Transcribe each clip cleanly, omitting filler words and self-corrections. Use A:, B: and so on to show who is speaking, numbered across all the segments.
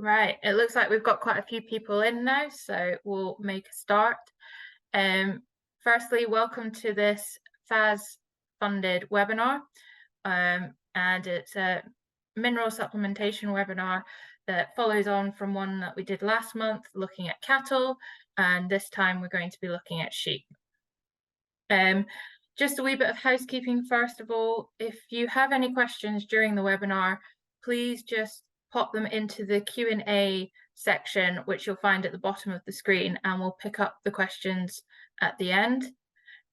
A: Right, it looks like we've got quite a few people in now, so we'll make a start. Um, Firstly, welcome to this FAS-funded webinar, and it's a mineral supplementation webinar that follows on from one that we did last month, looking at cattle, and this time we're going to be looking at sheep. Just a wee bit of housekeeping first of all. If you have any questions during the webinar, please just pop them into the Q&A section, which you'll find at the bottom of the screen, and we'll pick up the questions at the end.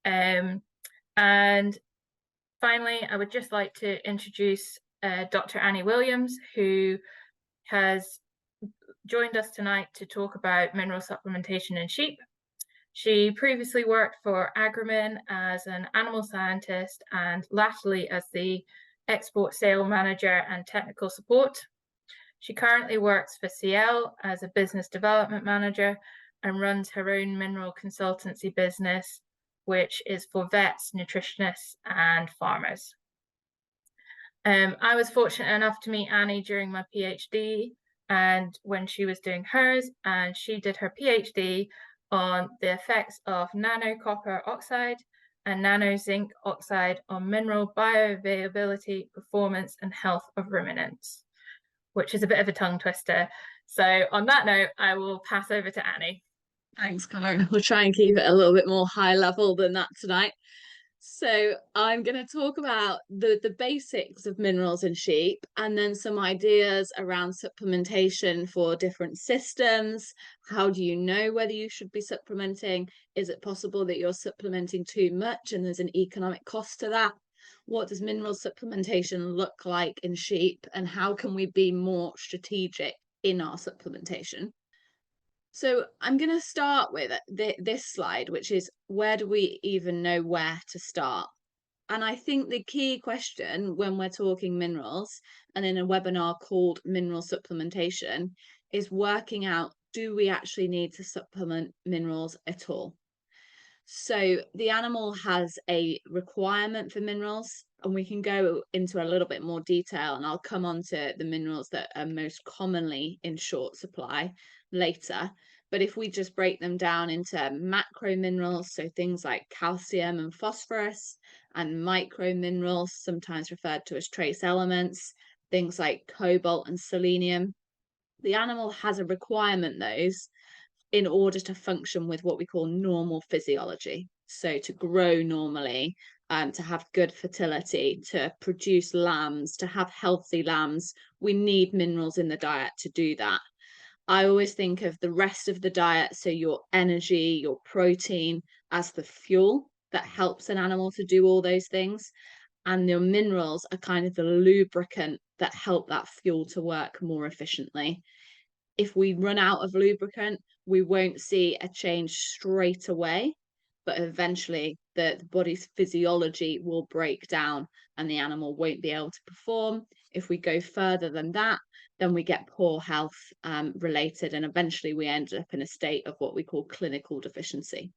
A: And finally, I would just like to introduce Dr. Annie Williams, who has joined us tonight to talk about mineral supplementation in sheep. She previously worked for Agrimin as an animal scientist and latterly as the export sale manager and technical support. She currently works for CL as a business development manager and runs her own mineral consultancy business, which is for vets, nutritionists, and farmers. I was fortunate enough to meet Annie during my PhD and when she was doing hers, and she did her PhD on the effects of nano copper oxide and nano zinc oxide on mineral bioavailability, performance, and health of ruminants, which is a bit of a tongue twister. So on that note, I will pass over to Annie.
B: Thanks, Karen. We'll try and keep it a little bit more high level than that tonight. So I'm going to talk about the basics of minerals in sheep and then some ideas around supplementation for different systems. How do you know whether you should be supplementing? Is it possible that you're supplementing too much and there's an economic cost to that? What does mineral supplementation look like in sheep, and how can we be more strategic in our supplementation? So I'm going to start with this slide, which is, where do we even know where to start? And I think the key question when we're talking minerals and in a webinar called Mineral Supplementation is working out, do we actually need to supplement minerals at all? So the animal has a requirement for minerals, and we can go into a little bit more detail, and I'll come on to the minerals that are most commonly in short supply later. But if we just break them down into macro minerals, so things like calcium and phosphorus, and micro minerals, sometimes referred to as trace elements, things like cobalt and selenium, the animal has a requirement those in order to function with what we call normal physiology. So to grow normally, to have good fertility, to produce lambs, to have healthy lambs, we need minerals in the diet to do that. I always think of the rest of the diet, so your energy, your protein, as the fuel that helps an animal to do all those things. And your minerals are kind of the lubricant that help that fuel to work more efficiently. If we run out of lubricant, we won't see a change straight away, but eventually the body's physiology will break down and the animal won't be able to perform. If we go further than that, then we get poor health related, and eventually we end up in a state of what we call clinical deficiency.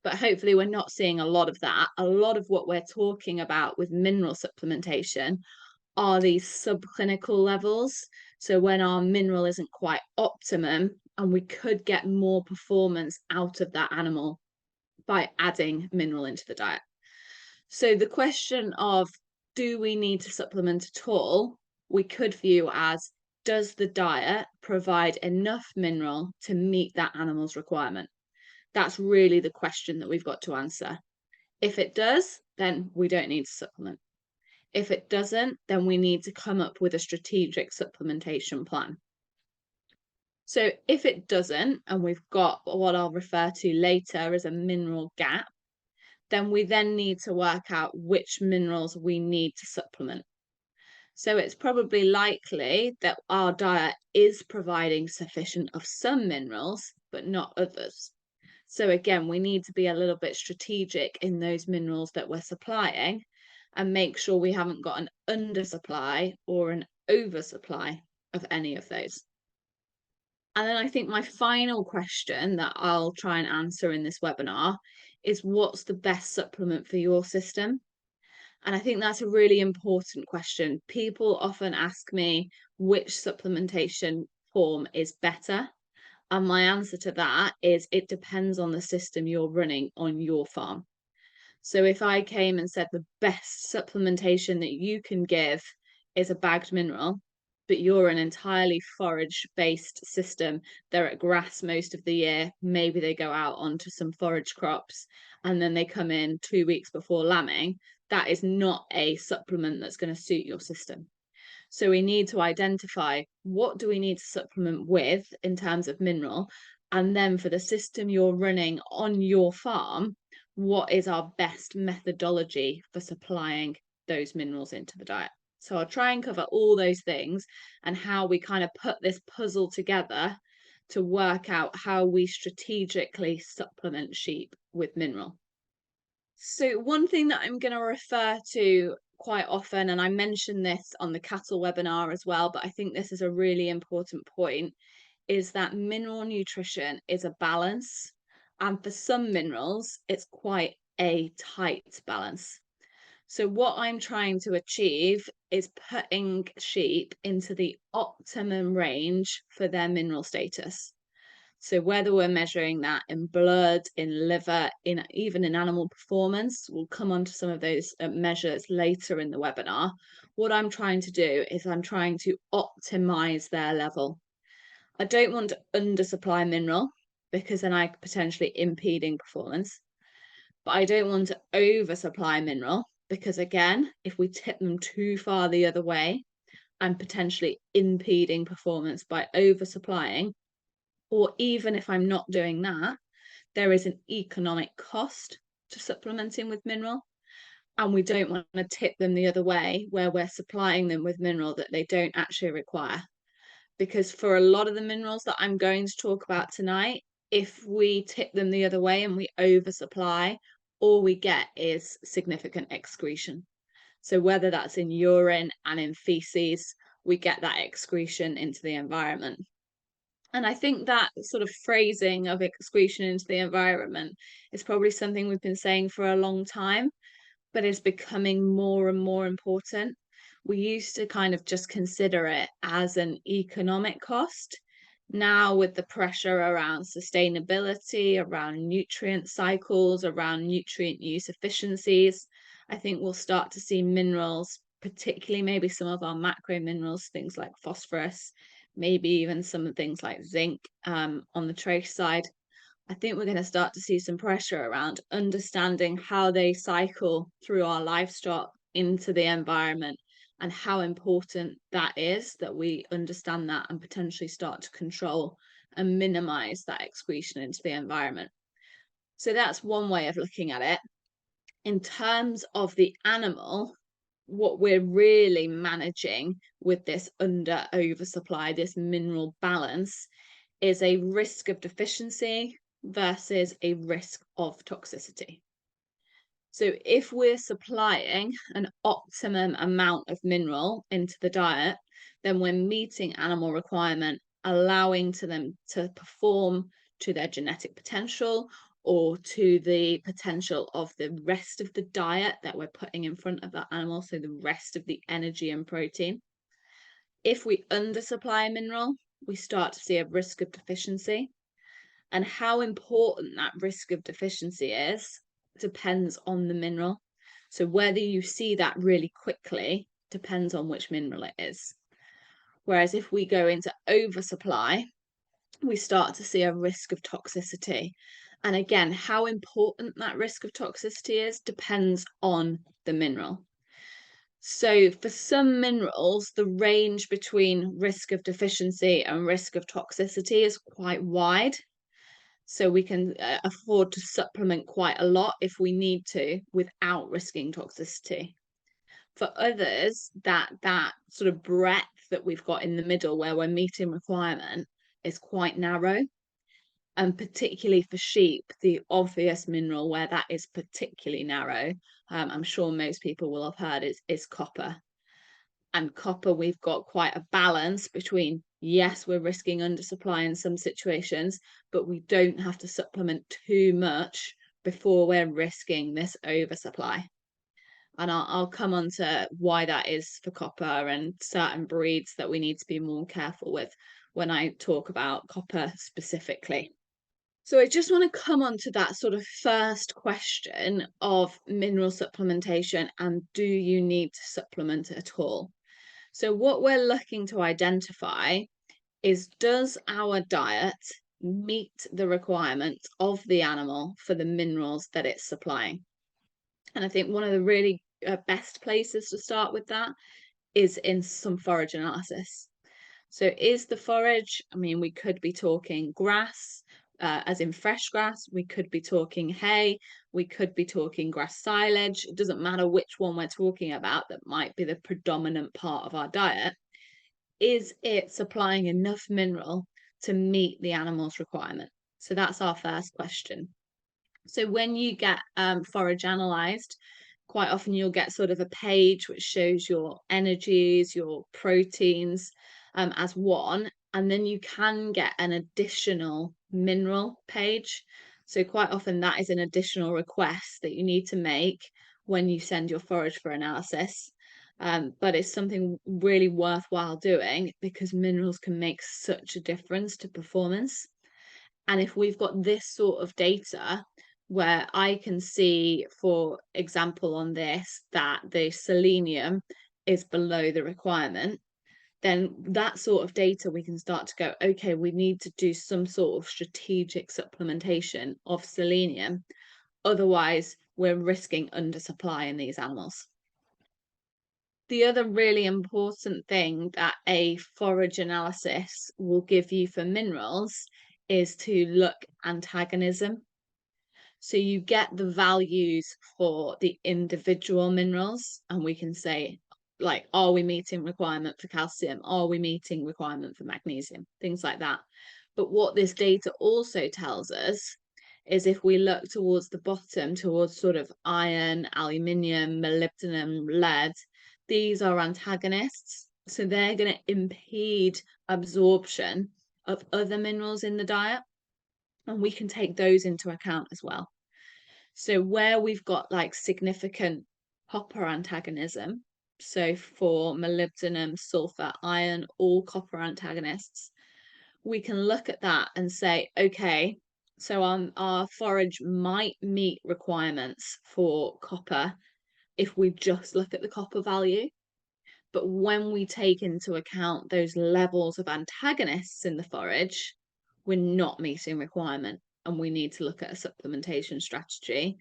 B: But hopefully we're not seeing a lot of that. A lot of what we're talking about with mineral supplementation are these subclinical levels. So when our mineral isn't quite optimum, and we could get more performance out of that animal by adding mineral into the diet. So the question of, do we need to supplement at all, we could view as, does the diet provide enough mineral to meet that animal's requirement? That's really the question that we've got to answer. If it does, then we don't need to supplement. If it doesn't, then we need to come up with a strategic supplementation plan. So if it doesn't, and we've got what I'll refer to later as a mineral gap, then we then need to work out which minerals we need to supplement. So it's probably likely that our diet is providing sufficient of some minerals, but not others. So again, we need to be a little bit strategic in those minerals that we're supplying and make sure we haven't got an undersupply or an oversupply of any of those. And then I think my final question that I'll try and answer in this webinar is, what's the best supplement for your system? And I think that's a really important question. People often ask me which supplementation perform is better? And my answer to that is it depends on the system you're running on your farm. So if I came and said the best supplementation that you can give is a bagged mineral, but you're an entirely forage-based system, they're at grass most of the year, maybe they go out onto some forage crops, and then they come in 2 weeks before lambing, that is not a supplement that's going to suit your system. So we need to identify what do we need to supplement with in terms of mineral, and then for the system you're running on your farm, what is our best methodology for supplying those minerals into the diet. So I'll try and cover all those things and how we kind of put this puzzle together to work out how we strategically supplement sheep with mineral. So one thing that I'm going to refer to quite often, and I mentioned this on the cattle webinar as well, but I think this is a really important point, is that mineral nutrition is a balance. And for some minerals, it's quite a tight balance. So what I'm trying to achieve is putting sheep into the optimum range for their mineral status. So whether we're measuring that in blood, in liver, in even in animal performance, we'll come on to some of those measures later in the webinar. What I'm trying to do is I'm trying to optimize their level. I don't want to undersupply mineral because then I'm potentially impeding performance. But I don't want to oversupply mineral because again, if we tip them too far the other way, I'm potentially impeding performance by oversupplying. Or even if I'm not doing that, there is an economic cost to supplementing with mineral. And we don't want to tip them the other way where we're supplying them with mineral that they don't actually require. Because for a lot of the minerals that I'm going to talk about tonight, if we tip them the other way and we oversupply, all we get is significant excretion. So whether that's in urine and in feces, we get that excretion into the environment. And I think that sort of phrasing of excretion into the environment is probably something we've been saying for a long time, but is becoming more and more important. We used to kind of just consider it as an economic cost. Now, with the pressure around sustainability, around nutrient cycles, around nutrient use efficiencies, I think we'll start to see minerals, particularly maybe some of our macro minerals, things like phosphorus, maybe even some of things like zinc on the trace side. I think we're going to start to see some pressure around understanding how they cycle through our livestock into the environment and how important that is that we understand that and potentially start to control and minimize that excretion into the environment. So that's one way of looking at it. In terms of the animal, what we're really managing with this under oversupply, this mineral balance, is a risk of deficiency versus a risk of toxicity. So if we're supplying an optimum amount of mineral into the diet, then we're meeting animal requirement, allowing them to perform to their genetic potential or to the potential of the rest of the diet that we're putting in front of that animal, so the rest of the energy and protein. If we undersupply a mineral, we start to see a risk of deficiency. And how important that risk of deficiency is depends on the mineral. So whether you see that really quickly depends on which mineral it is. Whereas if we go into oversupply, we start to see a risk of toxicity. And again, how important that risk of toxicity is depends on the mineral. So for some minerals, the range between risk of deficiency and risk of toxicity is quite wide. So we can afford to supplement quite a lot if we need to without risking toxicity. For others, that sort of breadth that we've got in the middle where we're meeting requirement is quite narrow. And particularly for sheep, the obvious mineral where that is particularly narrow, I'm sure most people will have heard, is copper. And copper, we've got quite a balance between, yes, we're risking undersupply in some situations, but we don't have to supplement too much before we're risking this oversupply. And I'll come on to why that is for copper and certain breeds that we need to be more careful with. when I talk about copper specifically. So I just want to come on to that sort of first question of mineral supplementation and do you need to supplement at all? So what we're looking to identify is, does our diet meet the requirements of the animal for the minerals that it's supplying? And I think one of the really best places to start with that is in some forage analysis. So is the forage, I mean, we could be talking grass, as in fresh grass, we could be talking hay, we could be talking grass silage. It doesn't matter which one we're talking about, that might be the predominant part of our diet. Is it supplying enough mineral to meet the animal's requirement? So that's our first question. So when you get forage analysed, quite often you'll get sort of a page which shows your energies, your proteins as one, and then you can get an additional mineral page. So quite often that is an additional request that you need to make when you send your forage for analysis. But it's something really worthwhile doing because minerals can make such a difference to performance. And if we've got this sort of data where I can see, for example, on this, that the selenium is below the requirement, then that sort of data we can start to go, okay, we need to do some sort of strategic supplementation of selenium. Otherwise, we're risking undersupply in these animals. The other really important thing that a forage analysis will give you for minerals is to look antagonism. So you get the values for the individual minerals, and we can say, like, are we meeting requirement for calcium? Are we meeting requirement for magnesium? Things like that. But what this data also tells us is if we look towards the bottom, towards sort of iron, aluminium, molybdenum, lead, these are antagonists. So they're going to impede absorption of other minerals in the diet. And we can take those into account as well. So where we've got like significant copper antagonism, so for molybdenum, sulfur, iron, all copper antagonists, we can look at that and say, okay, so our forage might meet requirements for copper if we just look at the copper value. But when we take into account those levels of antagonists in the forage, we're not meeting requirement, and we need to look at a supplementation strategy.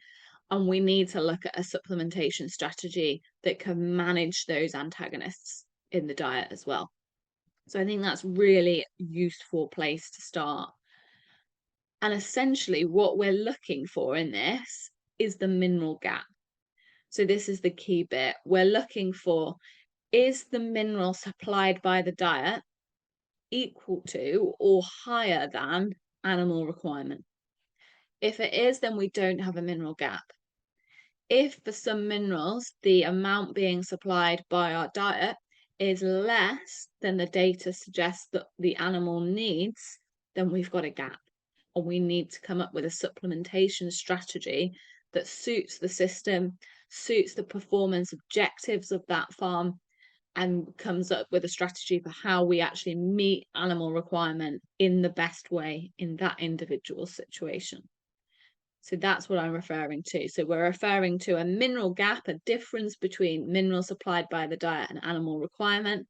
B: And we need to look at a supplementation strategy that can manage those antagonists in the diet as well. So I think that's really useful place to start. And essentially what we're looking for in this is the mineral gap. So this is the key bit. We're looking for, is the mineral supplied by the diet equal to or higher than animal requirement? If it is, then we don't have a mineral gap. If for some minerals, the amount being supplied by our diet is less than the data suggests that the animal needs, then we've got a gap. And we need to come up with a supplementation strategy that suits the system, suits the performance objectives of that farm, and comes up with a strategy for how we actually meet animal requirement in the best way in that individual situation. So that's what I'm referring to. So we're referring to a mineral gap, a difference between minerals supplied by the diet and animal requirement.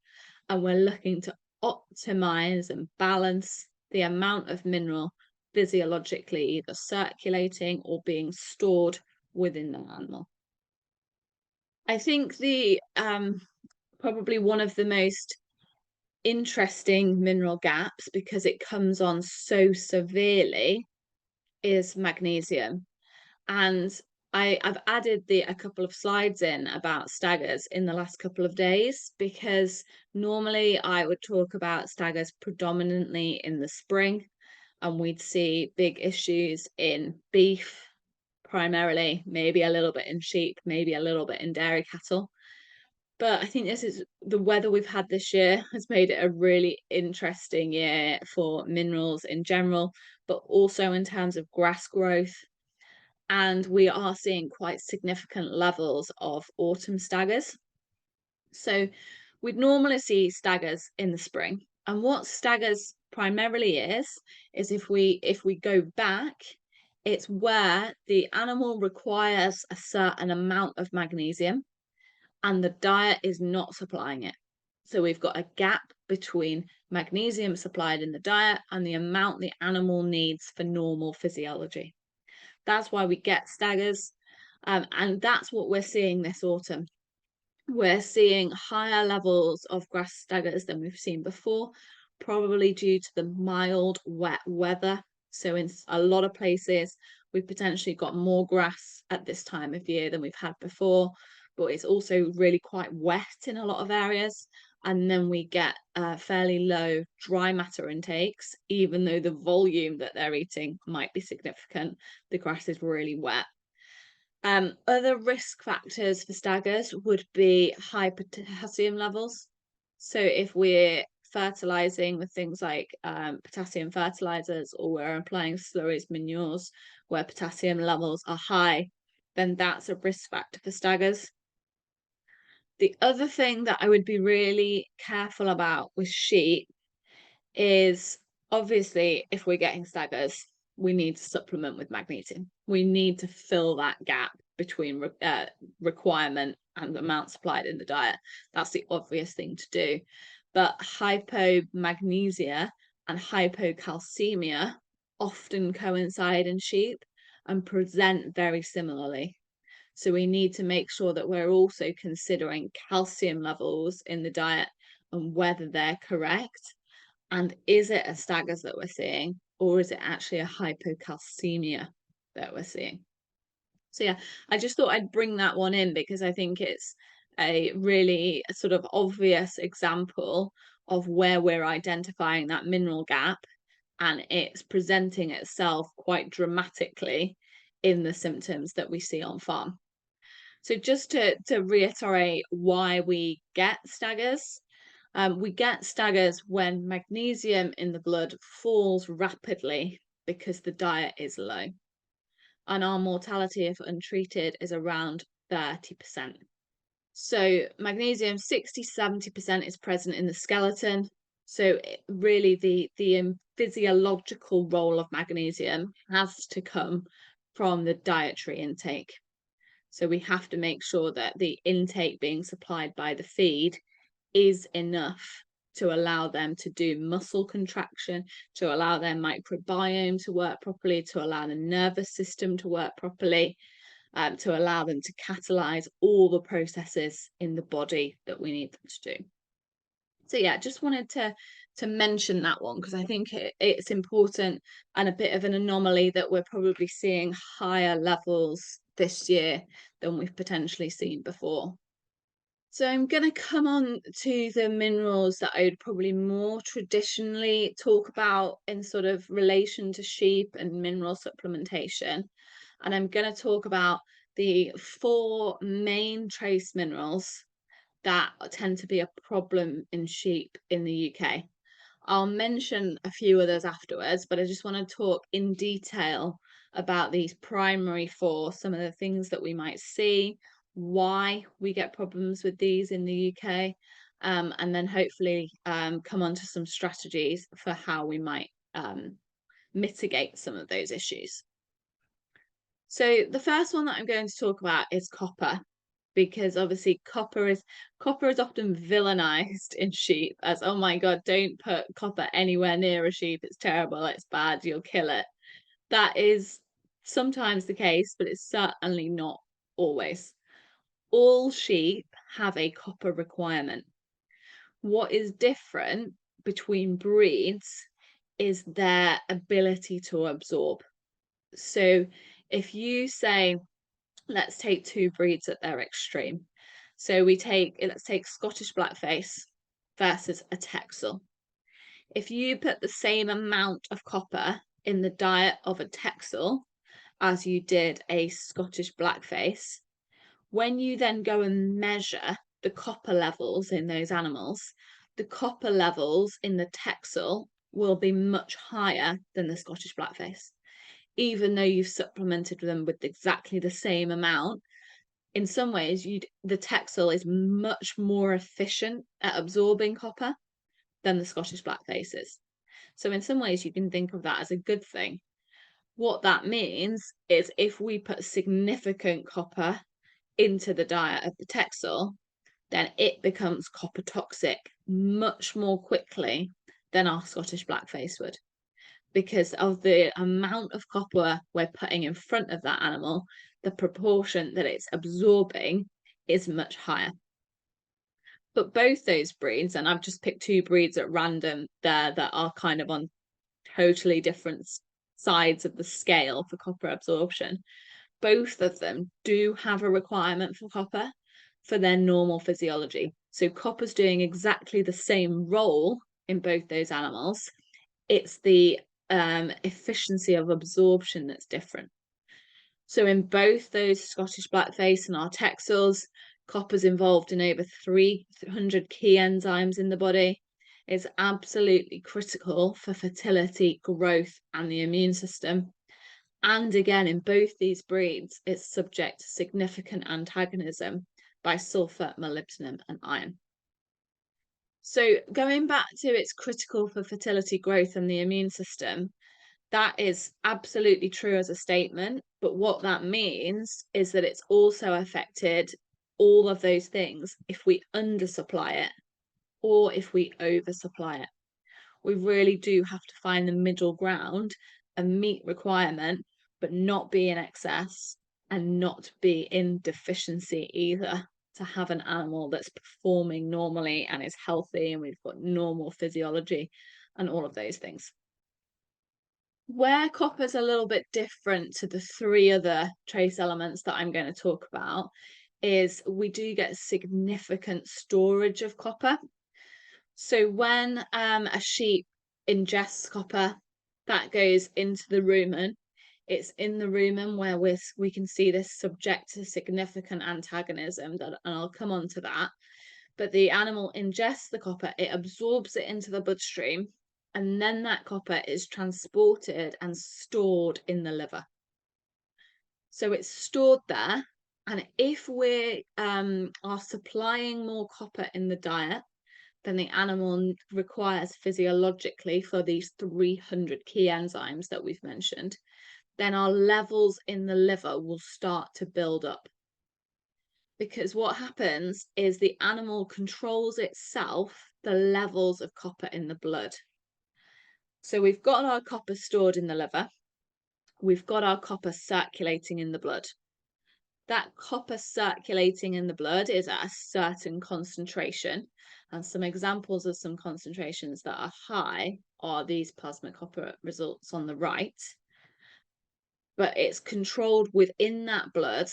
B: And we're looking to optimize and balance the amount of mineral physiologically either circulating or being stored within the animal. I think the probably one of the most interesting mineral gaps, because it comes on so severely, is magnesium. And I've added a couple of slides in about staggers in the last couple of days, because normally I would talk about staggers predominantly in the spring, and we'd see big issues in beef primarily, maybe a little bit in sheep, maybe a little bit in dairy cattle. But I think this is the weather we've had this year has made it a really interesting year for minerals in general, but also in terms of grass growth. And we are seeing quite significant levels of autumn staggers. So we'd normally see staggers in the spring, And what staggers primarily is if we go back, it's where the animal requires a certain amount of magnesium and the diet is not supplying it. So we've got a gap between magnesium supplied in the diet and the amount the animal needs for normal physiology. That's why we get staggers. And that's what we're seeing this autumn. We're seeing higher levels of grass staggers than we've seen before, probably due to the mild, wet weather. So in a lot of places, we've potentially got more grass at this time of year than we've had before, but it's also really quite wet in a lot of areas. And then we get fairly low dry matter intakes, even though the volume that they're eating might be significant. The grass is really wet. Other risk factors for staggers would be high potassium levels. So if we're fertilizing with things like potassium fertilizers, or we're applying slurries, manures where potassium levels are high, then that's a risk factor for staggers. The other thing that I would be really careful about with sheep is, obviously, if we're getting staggers, we need to supplement with magnesium. We need to fill that gap between requirement and amount supplied in the diet. That's the obvious thing to do. But hypomagnesia and hypocalcemia often coincide in sheep and present very similarly. So we need to make sure that we're also considering calcium levels in the diet and whether they're correct. And is it a staggers that we're seeing, or is it actually a hypocalcemia that we're seeing? So yeah, I just thought I'd bring that one in because I think it's a really sort of obvious example of where we're identifying that mineral gap, and it's presenting itself quite dramatically in the symptoms that we see on farm. So just to reiterate why we get staggers, we get staggers when magnesium in the blood falls rapidly because the diet is low. And our mortality, if untreated, is around 30%. So magnesium, 60-70% is present in the skeleton. So really the physiological role of magnesium has to come from the dietary intake. So we have to make sure that the intake being supplied by the feed is enough to allow them to do muscle contraction, to allow their microbiome to work properly, to allow the nervous system to work properly, to allow them to catalyze all the processes in the body that we need them to do. So yeah, just wanted to mention that one because I think it's important and a bit of an anomaly that we're probably seeing higher levels this year than we've potentially seen before. So I'm going to come on to the minerals that I would probably more traditionally talk about in sort of relation to sheep and mineral supplementation. And I'm going to talk about the 4 main trace minerals that tend to be a problem in sheep in the UK. I'll mention a few others afterwards, but I just want to talk in detail about these primary 4, some of the things that we might see, why we get problems with these in the UK, and then hopefully come on to some strategies for how we might mitigate some of those issues. So the first one that I'm going to talk about is copper, because obviously copper is often villainized in sheep as, oh my god, don't put copper anywhere near a sheep, it's terrible, it's bad, you'll kill it. That is sometimes the case, but it's certainly not always. All sheep have a copper requirement. What is different between breeds is their ability to absorb. So if you say, let's take 2 breeds at their extreme. So let's take Scottish Blackface versus a Texel. If you put the same amount of copper in the diet of a Texel as you did a Scottish Blackface, when you then go and measure the copper levels in those animals, the copper levels in the Texel will be much higher than the Scottish Blackface. Even though you've supplemented them with exactly the same amount, in some ways the Texel is much more efficient at absorbing copper. than the Scottish blackface is. So in some ways you can think of that as a good thing. What that means is if we put significant copper into the diet of the Texel, then it becomes copper toxic much more quickly than our Scottish blackface would, because of the amount of copper we're putting in front of that animal. The proportion that it's absorbing is much higher. But both those breeds, and I've just picked two breeds at random there that are kind of on totally different sides of the scale for copper absorption, both of them do have a requirement for copper for their normal physiology. So copper's doing exactly the same role in both those animals. It's the efficiency of absorption that's different. So in both those Scottish blackface and our Texels, copper's involved in over 300 key enzymes in the body. It's absolutely critical for fertility, growth, and the immune system. And again, in both these breeds, it's subject to significant antagonism by sulfur, molybdenum, and iron. So going back to it's critical for fertility, growth, and the immune system, that is absolutely true as a statement. But what that means is that it's also affected all of those things if we undersupply it or if we oversupply it. We really do have to find the middle ground and meet requirement, but not be in excess and not be in deficiency either, to have an animal that's performing normally and is healthy and we've got normal physiology and all of those things. Where copper's a little bit different to the three other trace elements that I'm going to talk about is we do get significant storage of copper. So when a sheep ingests copper, that goes into the rumen. It's in the rumen where we can see this subject to significant antagonism, and I'll come on to that. But the animal ingests the copper, it absorbs it into the bloodstream, and then that copper is transported and stored in the liver. So it's stored there, and if we are supplying more copper in the diet than the animal requires physiologically for these 300 key enzymes that we've mentioned, then our levels in the liver will start to build up. Because what happens is the animal controls itself the levels of copper in the blood. So we've got our copper stored in the liver, we've got our copper circulating in the blood. That copper circulating in the blood is at a certain concentration, and some examples of some concentrations that are high are these plasma copper results on the right. But it's controlled within that blood,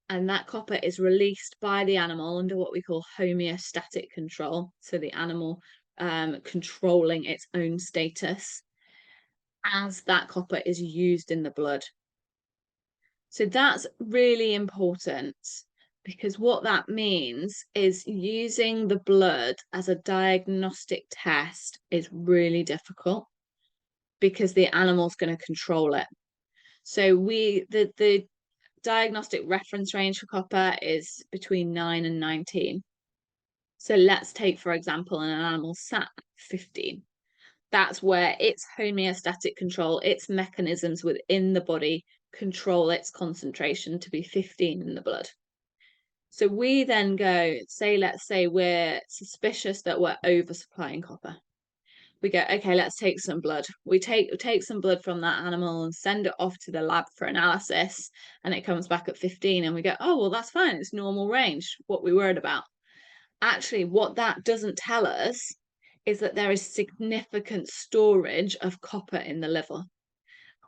B: and that copper is released by the animal under what we call homeostatic control. So the animal controlling its own status as that copper is used in the blood. So that's really important, because what that means is using the blood as a diagnostic test is really difficult because the animal's going to control it. So the diagnostic reference range for copper is between 9 and 19. So let's take, for example, an animal sat at 15. That's where its homeostatic control, its mechanisms within the body control its concentration to be 15 in the blood. So we then go, let's say we're suspicious that we're oversupplying copper. We go, okay, let's take some blood. We take some blood from that animal and send it off to the lab for analysis, and it comes back at 15, and we go, oh, well, that's fine. It's normal range. What we worried about. Actually, what that doesn't tell us is that there is significant storage of copper in the liver.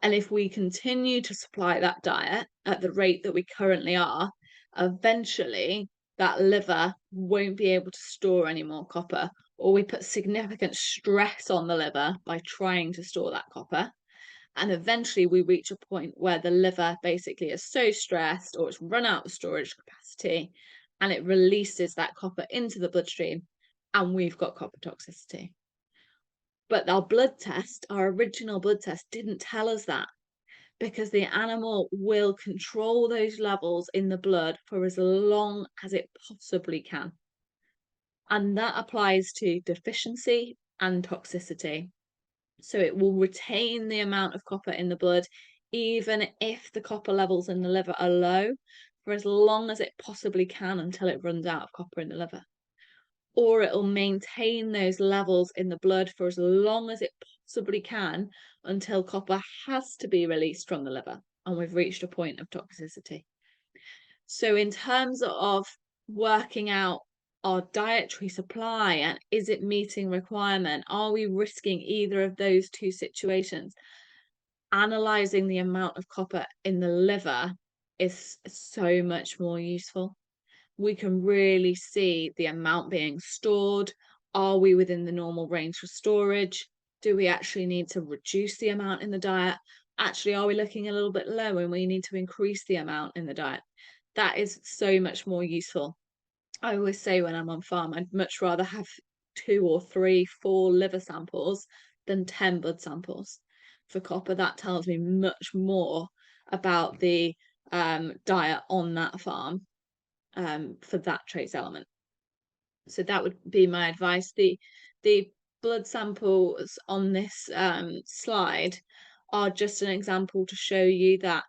B: And if we continue to supply that diet at the rate that we currently are, eventually that liver won't be able to store any more copper, or we put significant stress on the liver by trying to store that copper. And eventually we reach a point where the liver basically is so stressed, or it's run out of storage capacity, and it releases that copper into the bloodstream, and we've got copper toxicity. But our blood test, our original blood test, didn't tell us that, because the animal will control those levels in the blood for as long as it possibly can. And that applies to deficiency and toxicity. So it will retain the amount of copper in the blood, even if the copper levels in the liver are low, for as long as it possibly can until it runs out of copper in the liver. Or it'll maintain those levels in the blood for as long as it possibly can until copper has to be released from the liver and we've reached a point of toxicity. So in terms of working out our dietary supply and is it meeting requirement, are we risking either of those two situations? Analyzing the amount of copper in the liver is so much more useful. We can really see the amount being stored. Are we within the normal range for storage? Do we actually need to reduce the amount in the diet? Actually, are we looking a little bit low and we need to increase the amount in the diet? That is so much more useful. I always say when I'm on farm, I'd much rather have 2 or 3, 4 liver samples than 10 blood samples. For copper, that tells me much more about the diet on that farm for that trace element. So that would be my advice. The blood samples on this slide are just an example to show you that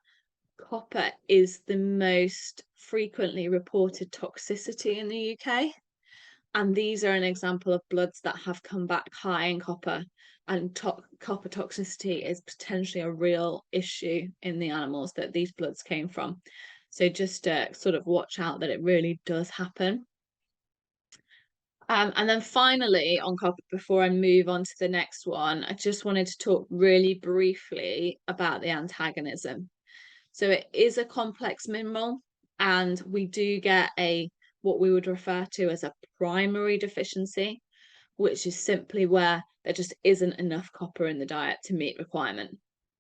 B: copper is the most frequently reported toxicity in the UK. And these are an example of bloods that have come back high in copper, and copper toxicity is potentially a real issue in the animals that these bloods came from. So just sort of watch out that it really does happen. And then finally on copper, before I move on to the next one, I just wanted to talk really briefly about the antagonism. So it is a complex mineral, and we do get what we would refer to as a primary deficiency, which is simply where there just isn't enough copper in the diet to meet requirement.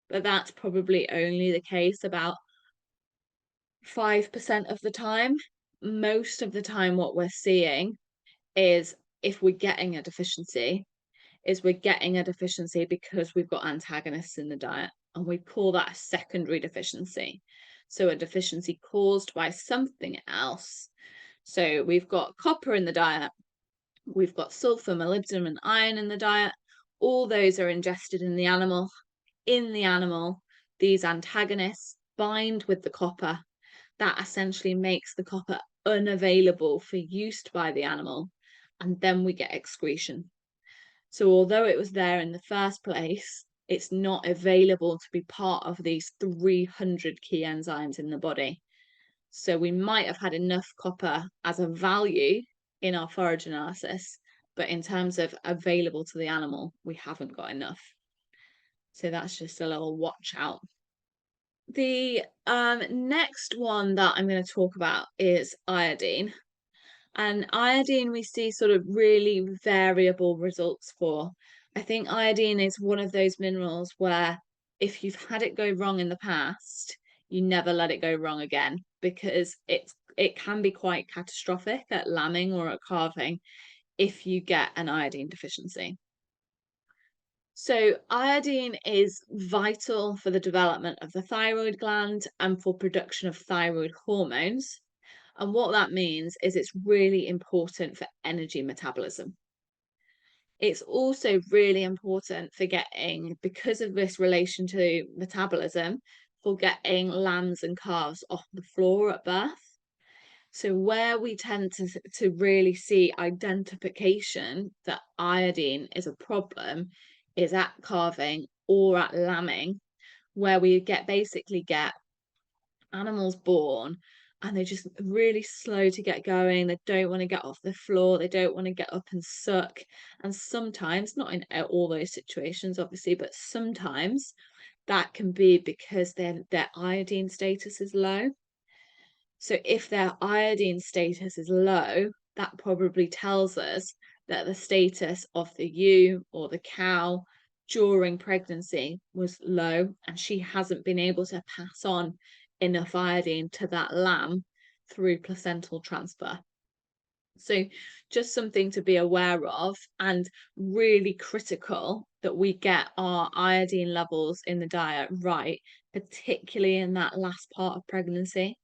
B: But that's probably only the case about 5% of the time. Most of the time, what we're seeing is if we're getting a deficiency, because we've got antagonists in the diet, and we call that a secondary deficiency. So a deficiency caused by something else. So we've got copper in the diet, we've got sulfur, molybdenum, and iron in the diet. All those are ingested in the animal. In the animal, these antagonists bind with the copper. That essentially makes the copper unavailable for use by the animal, and then we get excretion. So although it was there in the first place, it's not available to be part of these 300 key enzymes in the body. So we might have had enough copper as a value in our forage analysis, but in terms of available to the animal, we haven't got enough. So that's just a little watch out. The next one that I'm going to talk about is iodine. And iodine we see sort of really variable results for. I think iodine is one of those minerals where if you've had it go wrong in the past, you never let it go wrong again, because it can be quite catastrophic at lambing or at calving if you get an iodine deficiency. So iodine is vital for the development of the thyroid gland and for production of thyroid hormones. And what that means is it's really important for energy metabolism. It's also really important for getting, because of this relation to metabolism, for getting lambs and calves off the floor at birth. So where we tend to really see identification that iodine is a problem is at calving or at lambing, where we basically get animals born and they're just really slow to get going. They don't want to get off the floor. They don't want to get up and suck. And sometimes, not in all those situations, obviously, but sometimes that can be because their iodine status is low. So if their iodine status is low, that probably tells us that the status of the ewe or the cow during pregnancy was low, and she hasn't been able to pass on enough iodine to that lamb through placental transfer. So just something to be aware of, and really critical that we get our iodine levels in the diet right, particularly in that last part of pregnancy,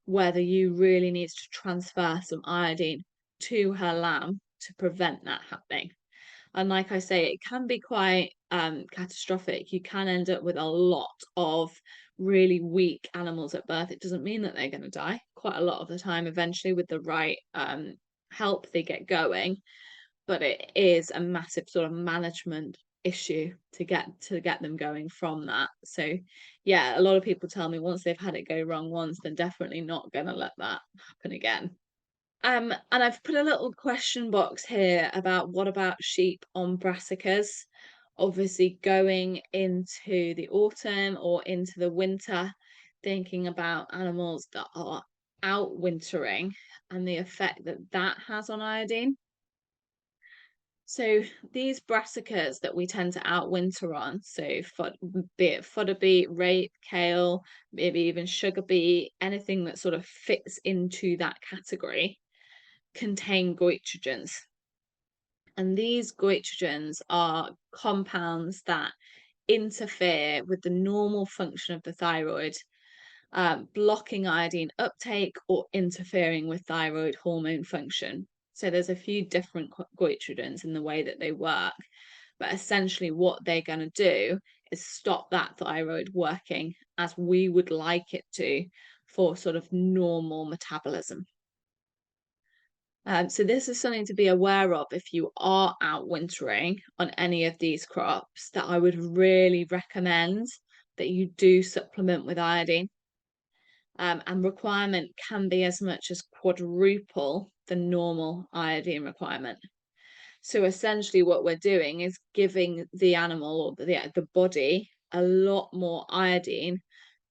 B: whether you really needs to transfer some iodine to her lamb to prevent that happening. And like I say, it can be quite catastrophic. You can end up with a lot of really weak animals at birth. It doesn't mean that they're going to die. Quite a lot of the time, eventually, with the right help, they get going. But it is a massive sort of management issue to get them going from that. So yeah, a lot of people tell me once they've had it go wrong once, they're definitely not going to let that happen again. And I've put a little question box here about what about sheep on brassicas? Obviously, going into the autumn or into the winter, thinking about animals that are out wintering and the effect that that has on iodine. So these brassicas that we tend to outwinter on, so be it fodder beet, rape, kale, maybe even sugar beet, anything that sort of fits into that category, contain goitrogens. And these goitrogens are compounds that interfere with the normal function of the thyroid, blocking iodine uptake or interfering with thyroid hormone function. So there's a few different goitrogens in the way that they work, but essentially what they're going to do is stop that thyroid working as we would like it to for sort of normal metabolism. So this is something to be aware of if you are out wintering on any of these crops, that I would really recommend that you do supplement with iodine. And requirement can be as much as quadruple the normal iodine requirement. So essentially what we're doing is giving the animal or the body a lot more iodine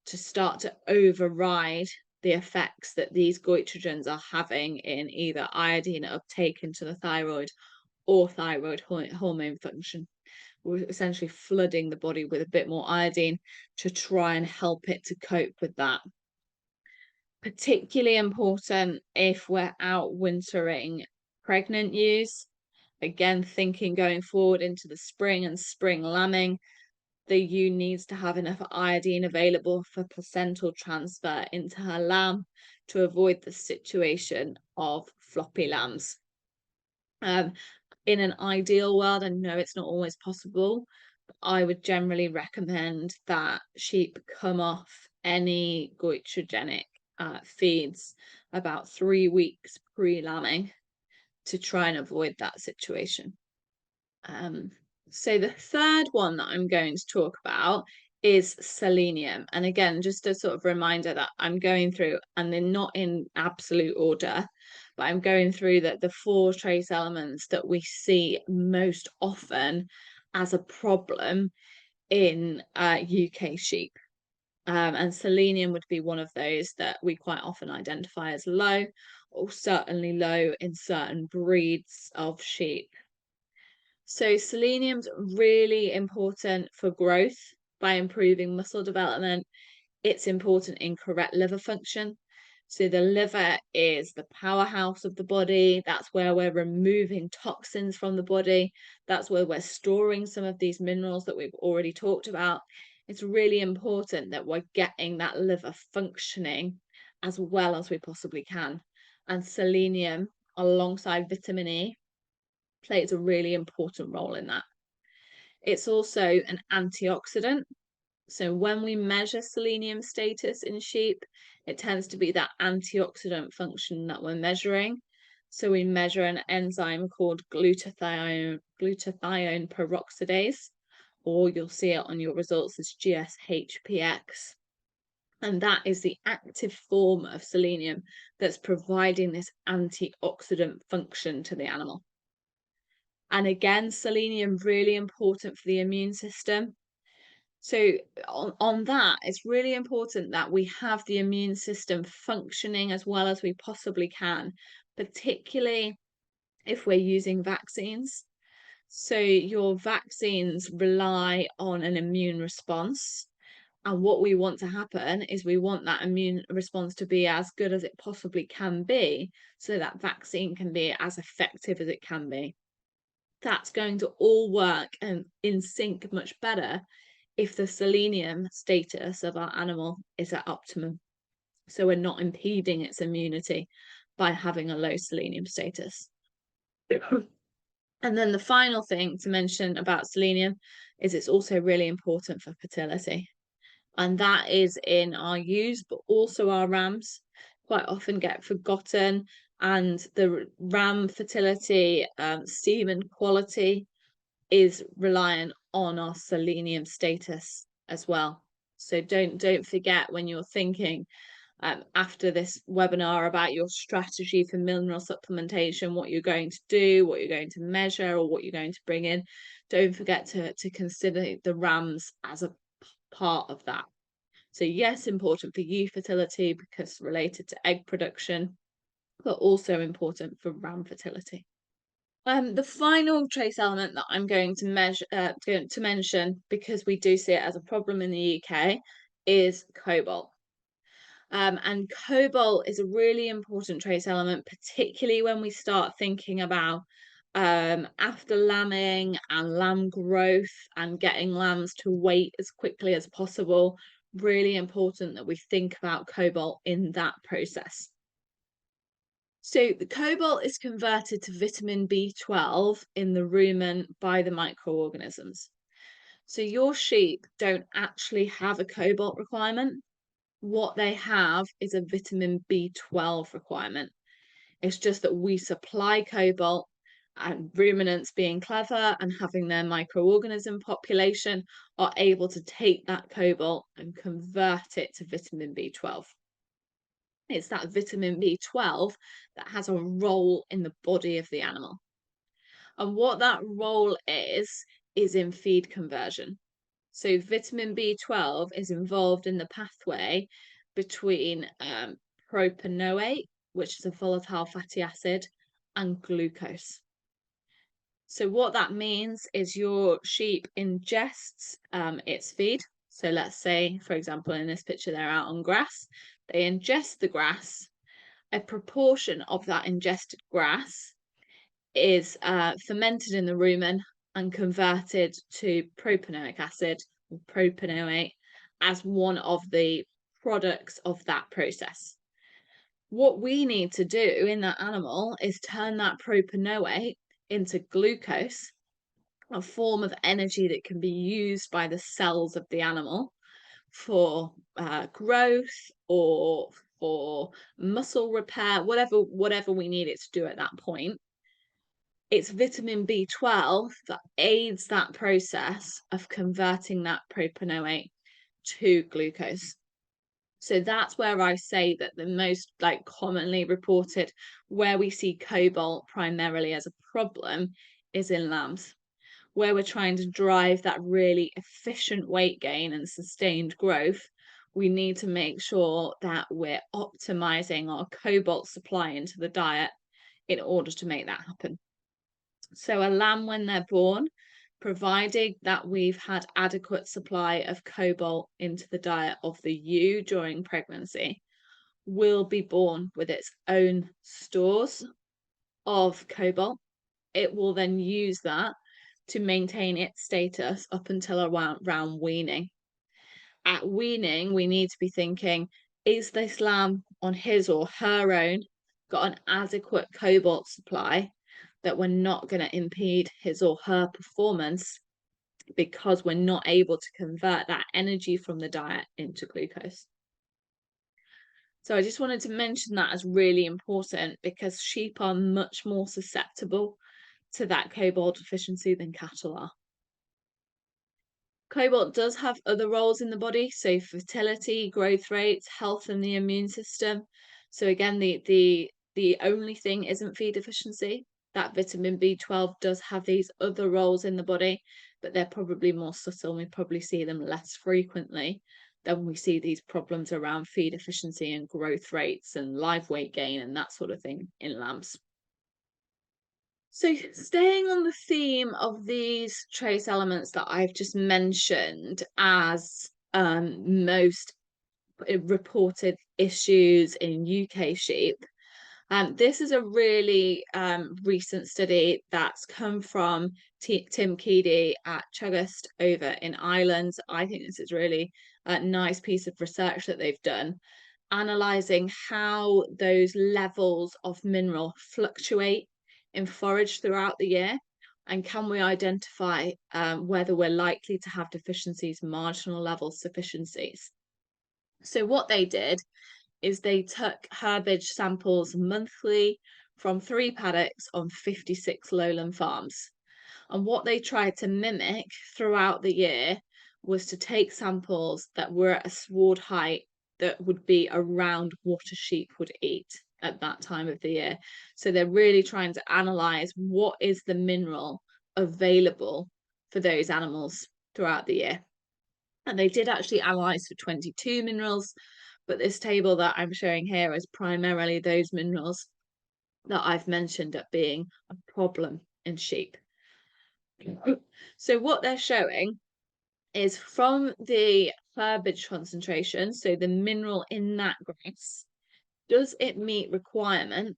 B: to start to override the effects that these goitrogens are having in either iodine uptake into the thyroid or thyroid hormone function. We're essentially flooding the body with a bit more iodine to try and help it to cope with that. Particularly important if we're out wintering pregnant ewes. Again, thinking going forward into the spring and spring lambing, the ewe needs to have enough iodine available for placental transfer into her lamb to avoid the situation of floppy lambs. In an ideal world, I know it's not always possible, but I would generally recommend that sheep come off any goitrogenic feeds about 3 weeks pre-lambing to try and avoid that situation. So the third one that I'm going to talk about is selenium. And again, just a sort of reminder that I'm going through, and they're not in absolute order, but I'm going through the 4 trace elements that we see most often as a problem in UK sheep. And selenium would be one of those that we quite often identify as low, or certainly low in certain breeds of sheep. So selenium's really important for growth by improving muscle development. It's important in correct liver function. So the liver is the powerhouse of the body. That's where we're removing toxins from the body. That's where we're storing some of these minerals that we've already talked about. It's really important that we're getting that liver functioning as well as we possibly can. And selenium, alongside vitamin E, plays a really important role in that. It's also an antioxidant. So when we measure selenium status in sheep, it tends to be that antioxidant function that we're measuring. So we measure an enzyme called glutathione peroxidase, or you'll see it on your results as GSHPX. And that is the active form of selenium that's providing this antioxidant function to the animal. And again, selenium really important for the immune system. So on that, it's really important that we have the immune system functioning as well as we possibly can, particularly if we're using vaccines. So your vaccines rely on an immune response. And what we want to happen is we want that immune response to be as good as it possibly can be, so that vaccine can be as effective as it can be. That's going to all work and in sync much better if the selenium status of our animal is at optimum. So we're not impeding its immunity by having a low selenium status. And then the final thing to mention about selenium is it's also really important for fertility. And that is in our ewes, but also our rams quite often get forgotten. And the ram fertility, semen quality is reliant on our selenium status as well. So don't forget when you're thinking after this webinar about your strategy for mineral supplementation, what you're going to do, what you're going to measure, or what you're going to bring in. Don't forget to consider the rams as a part of that. So yes, important for ewe fertility because related to egg production, but also important for ram fertility. The final trace element that I'm going to mention, because we do see it as a problem in the UK, is cobalt. And cobalt is a really important trace element, particularly when we start thinking about after lambing and lamb growth and getting lambs to weight as quickly as possible. Really important that we think about cobalt in that process. So the cobalt is converted to vitamin B12 in the rumen by the microorganisms. So your sheep don't actually have a cobalt requirement. What they have is a vitamin B12 requirement. It's just that we supply cobalt, and ruminants, being clever and having their microorganism population, are able to take that cobalt and convert it to vitamin B12. It's that vitamin B12 that has a role in the body of the animal. And what that role is in feed conversion. So vitamin B12 is involved in the pathway between propanoate, which is a volatile fatty acid, and glucose. So what that means is your sheep ingests its feed. So let's say, for example, in this picture, they're out on grass. They ingest the grass. A proportion of that ingested grass is fermented in the rumen and converted to propanoic acid or propanoate as one of the products of that process. What we need to do in that animal is turn that propanoate into glucose, a form of energy that can be used by the cells of the animal for growth or for muscle repair, whatever we need it to do at that point. It's vitamin B12 that aids that process of converting that propanoate to glucose. So that's where I say that the most commonly reported where we see cobalt primarily as a problem is in lambs, where we're trying to drive that really efficient weight gain and sustained growth. We need to make sure that we're optimizing our cobalt supply into the diet in order to make that happen. So a lamb, when they're born, provided that we've had adequate supply of cobalt into the diet of the ewe during pregnancy, will be born with its own stores of cobalt. It will then use that to maintain its status up until around weaning. At weaning, we need to be thinking, is this lamb on his or her own got an adequate cobalt supply that we're not going to impede his or her performance because we're not able to convert that energy from the diet into glucose. So I just wanted to mention that as really important because sheep are much more susceptible to that cobalt deficiency than cattle are. Cobalt does have other roles in the body, so fertility, growth rates, health, and the immune system. So again, the only thing isn't feed deficiency. That vitamin B12 does have these other roles in the body, but they're probably more subtle. We probably see them less frequently than we see these problems around feed efficiency and growth rates and live weight gain and that sort of thing in lambs. So staying on the theme of these trace elements that I've just mentioned as most reported issues in UK sheep, this is a really recent study that's come from Tim Keedy at Chugust over in Ireland. I think this is really a nice piece of research that they've done, analysing how those levels of mineral fluctuate in forage throughout the year. And can we identify whether we're likely to have deficiencies, marginal level sufficiencies? So what they did is they took herbage samples monthly from 3 paddocks on 56 lowland farms. And what they tried to mimic throughout the year was to take samples that were at a sward height that would be around what a sheep would eat at that time of the year. So they're really trying to analyze what is the mineral available for those animals throughout the year. And they did actually analyze for 22 minerals, but this table that I'm showing here is primarily those minerals that I've mentioned at being a problem in sheep. So what they're showing is from the herbage concentration, so the mineral in that grass, does it meet requirement,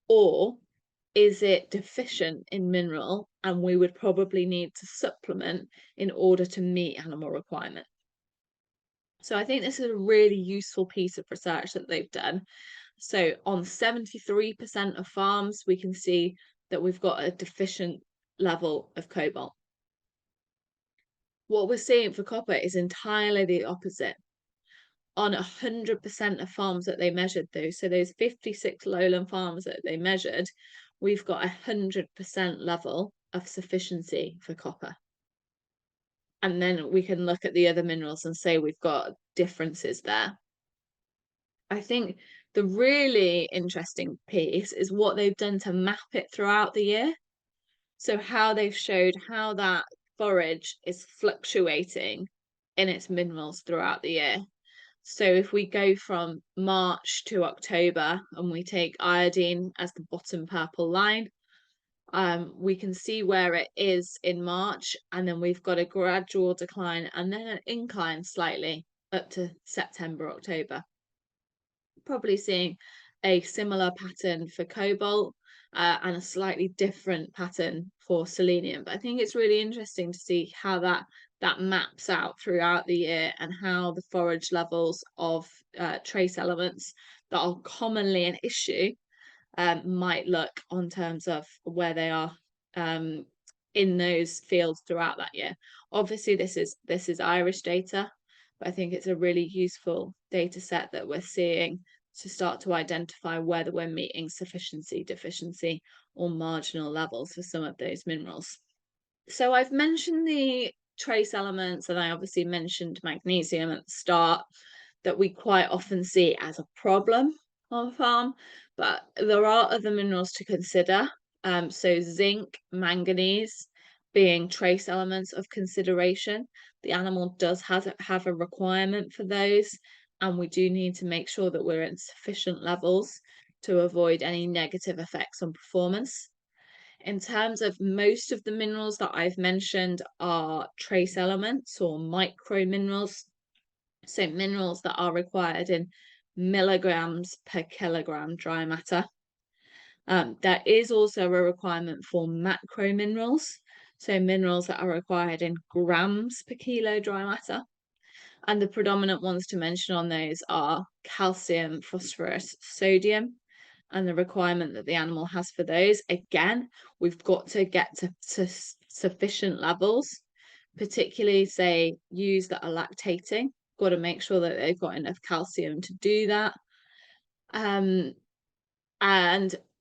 B: or is it deficient in mineral and we would probably need to supplement in order to meet animal requirement? So I think this is a really useful piece of research that they've done. So on 73% of farms, we can see that we've got a deficient level of cobalt. What we're seeing for copper is entirely the opposite. On 100% of farms that they measured, so those 56 lowland farms that they measured, we've got 100% level of sufficiency for copper. And then we can look at the other minerals and say we've got differences there. I think the really interesting piece is what they've done to map it throughout the year. So how they've showed how that forage is fluctuating in its minerals throughout the year. So if we go from March to October and we take iodine as the bottom purple line, we can see where it is in March, and then we've got a gradual decline and then an incline slightly up to September, October. Probably seeing a similar pattern for cobalt and a slightly different pattern for selenium. But I think it's really interesting to see how that maps out throughout the year and how the forage levels of trace elements that are commonly an issue might look on terms of where they are in those fields throughout that year. Obviously, this is Irish data, but I think it's a really useful data set that we're seeing to start to identify whether we're meeting sufficiency, deficiency, or marginal levels for some of those minerals. So I've mentioned the trace elements, and I obviously mentioned magnesium at the start, that we quite often see as a problem on farm, but there are other minerals to consider. So zinc, manganese being trace elements of consideration. The animal does have a requirement for those, and we do need to make sure that we're in sufficient levels to avoid any negative effects on performance. In terms of most of the minerals that I've mentioned are trace elements or micro minerals, so minerals that are required in milligrams per kilogram dry matter. There is also a requirement for macro minerals, so minerals that are required in grams per kilo dry matter. And the predominant ones to mention on those are calcium, phosphorus, sodium, and the requirement that the animal has for those. Again, we've got to get to sufficient levels, particularly say ewes that are lactating. Got to make sure that they've got enough calcium to do that. And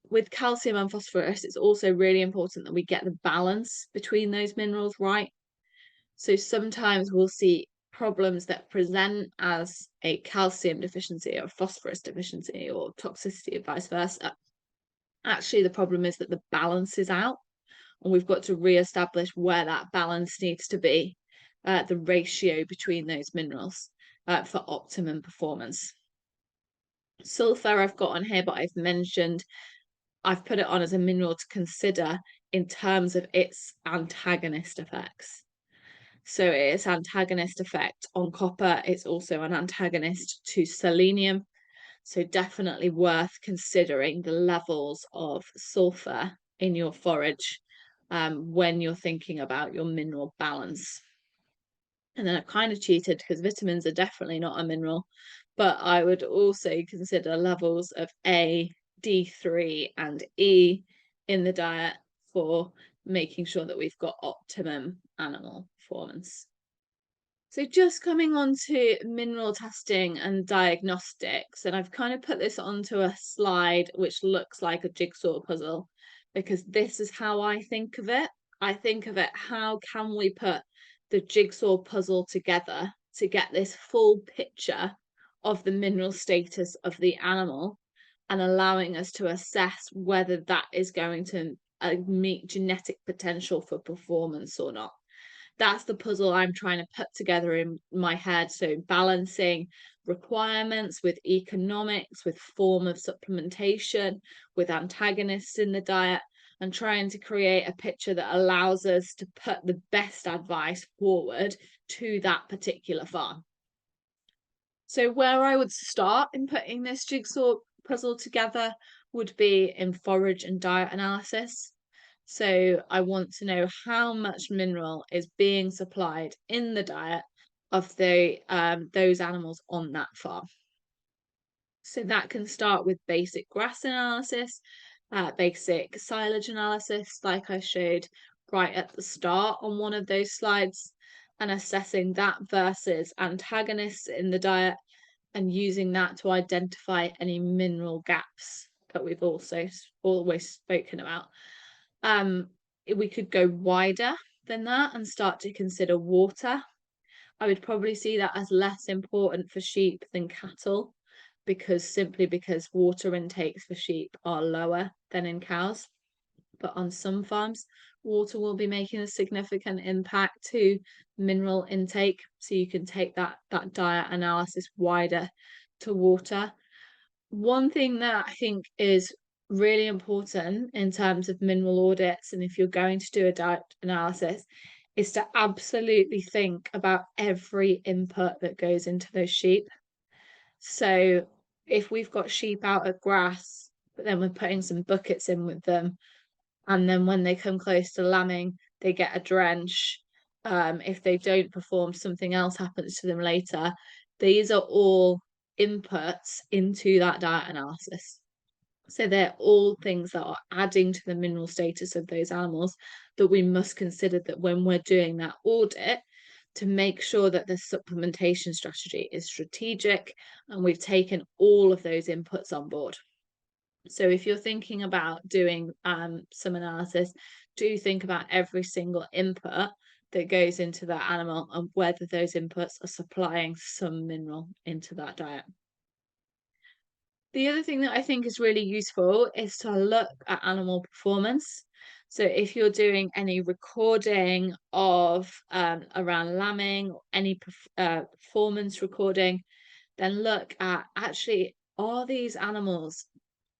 B: with calcium and phosphorus, it's also really important that we get the balance between those minerals right. So sometimes we'll see problems that present as a calcium deficiency or phosphorus deficiency or toxicity, or vice versa. Actually, the problem is that the balance is out, and we've got to re-establish where that balance needs to be, the ratio between those minerals for optimum performance. Sulfur I've got on here, but I've put it on as a mineral to consider in terms of its antagonist effects. So its antagonist effect on copper, it's also an antagonist to selenium. So definitely worth considering the levels of sulfur in your forage when you're thinking about your mineral balance. And then I've kind of cheated because vitamins are definitely not a mineral, but I would also consider levels of A, D3, and E in the diet for making sure that we've got optimum animal performance. So just coming on to mineral testing and diagnostics, and I've kind of put this onto a slide which looks like a jigsaw puzzle, because this is how I think of it. I think of it, how can we put the jigsaw puzzle together to get this full picture of the mineral status of the animal, and allowing us to assess whether that is going to meet genetic potential for performance or not. That's the puzzle I'm trying to put together in my head. So balancing requirements with economics, with form of supplementation, with antagonists in the diet, and trying to create a picture that allows us to put the best advice forward to that particular farm. So where I would start in putting this jigsaw puzzle together would be in forage and diet analysis. So I want to know how much mineral is being supplied in the diet of those animals on that farm. So that can start with basic grass analysis, basic silage analysis, like I showed right at the start on one of those slides, and assessing that versus antagonists in the diet, and using that to identify any mineral gaps that we've also always spoken about. We could go wider than that and start to consider water. I would probably see that as less important for sheep than cattle, simply because water intakes for sheep are lower than in cows. But on some farms, water will be making a significant impact to mineral intake. So you can take that diet analysis wider to water. One thing that I think is really important in terms of mineral audits, and if you're going to do a diet analysis, is to absolutely think about every input that goes into those sheep. So if we've got sheep out at grass, but then we're putting some buckets in with them, and then when they come close to lambing, they get a drench. If they don't perform, something else happens to them later. These are all inputs into that diet analysis. So they're all things that are adding to the mineral status of those animals that we must consider, that when we're doing that audit, to make sure that the supplementation strategy is strategic and we've taken all of those inputs on board. So if you're thinking about doing some analysis, do think about every single input that goes into that animal and whether those inputs are supplying some mineral into that diet. The other thing that I think is really useful is to look at animal performance. So if you're doing any recording of around lambing, or any performance recording, then look at, actually, are these animals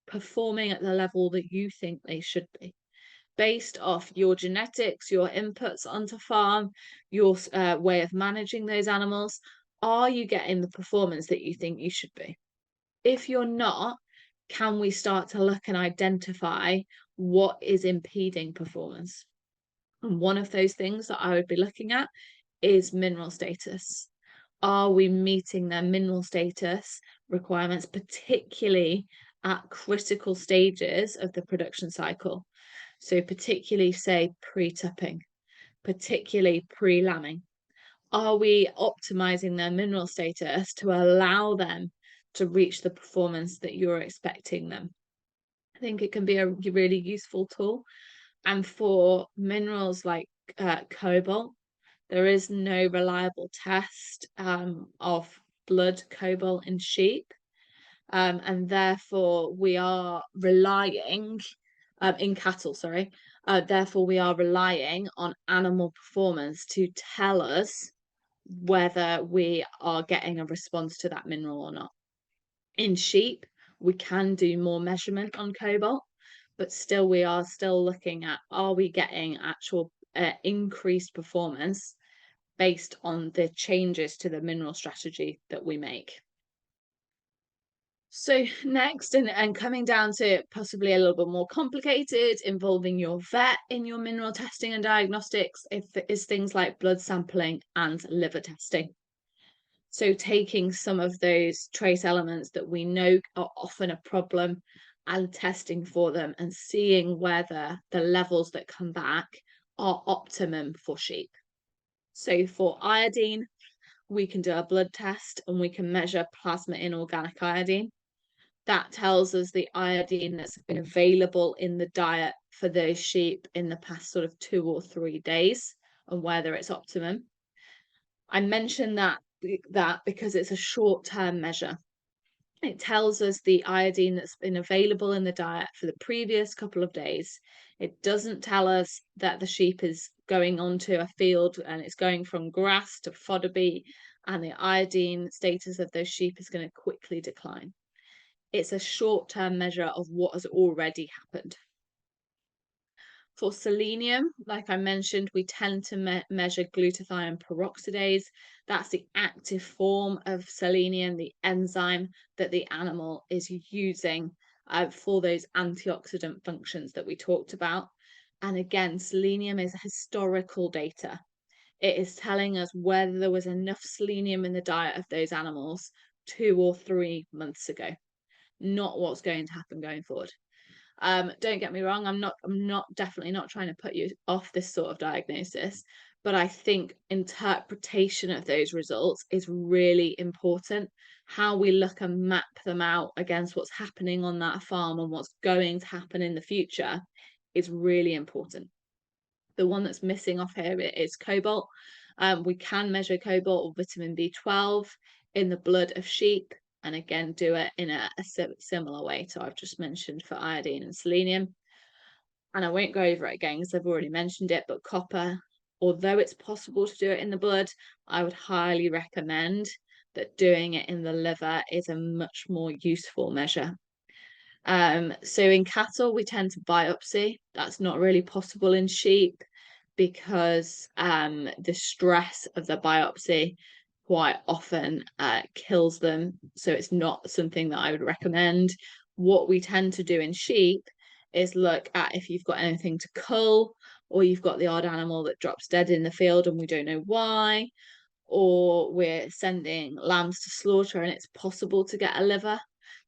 B: performing at the level that you think they should be, based off your genetics, your inputs onto farm, your way of managing those animals? Are you getting the performance that you think you should be? If you're not, can we start to look and identify what is impeding performance? And one of those things that I would be looking at is mineral status. Are we meeting their mineral status requirements, particularly at critical stages of the production cycle? So particularly, say, pre-tupping, particularly pre-lambing. Are we optimizing their mineral status to allow them to reach the performance that you're expecting them? I think it can be a really useful tool. And for minerals like cobalt, there is no reliable test of blood cobalt in sheep. And therefore we are relying in cattle, sorry. Therefore we are relying on animal performance to tell us whether we are getting a response to that mineral or not. In sheep, we can do more measurement on cobalt, but still we are still looking at, are we getting actual increased performance based on the changes to the mineral strategy that we make? So next, and coming down to possibly a little bit more complicated, involving your vet in your mineral testing and diagnostics, is things like blood sampling and liver testing. So taking some of those trace elements that we know are often a problem and testing for them and seeing whether the levels that come back are optimum for sheep. So for iodine, we can do a blood test and we can measure plasma inorganic iodine. That tells us the iodine that's been available in the diet for those sheep in the past sort of 2 or 3 days and whether it's optimum. I mentioned that because it's a short-term measure. It tells us the iodine that's been available in the diet for the previous couple of days. It doesn't tell us that the sheep is going onto a field and it's going from grass to fodder beet, and the iodine status of those sheep is going to quickly decline. It's a short-term measure of what has already happened. For selenium, like I mentioned, we tend to measure glutathione peroxidase. That's the active form of selenium, the enzyme that the animal is using for those antioxidant functions that we talked about. And again, selenium is historical data. It is telling us whether there was enough selenium in the diet of those animals 2 or 3 months ago, not what's going to happen going forward. Don't get me wrong, I'm definitely not trying to put you off this sort of diagnosis, but I think interpretation of those results is really important. How we look and map them out against what's happening on that farm and what's going to happen in the future is really important. The one that's missing off here is cobalt. We can measure cobalt or vitamin B12 in the blood of sheep, and again do it in a similar way to I've just mentioned for iodine and selenium. And I won't go over it again because I've already mentioned it, but copper, although it's possible to do it in the blood, I would highly recommend that doing it in the liver is a much more useful measure. So in cattle, we tend to biopsy. That's not really possible in sheep because the stress of the biopsy quite often kills them. So it's not something that I would recommend. What we tend to do in sheep is look at if you've got anything to cull, or you've got the odd animal that drops dead in the field and we don't know why, or we're sending lambs to slaughter and it's possible to get a liver,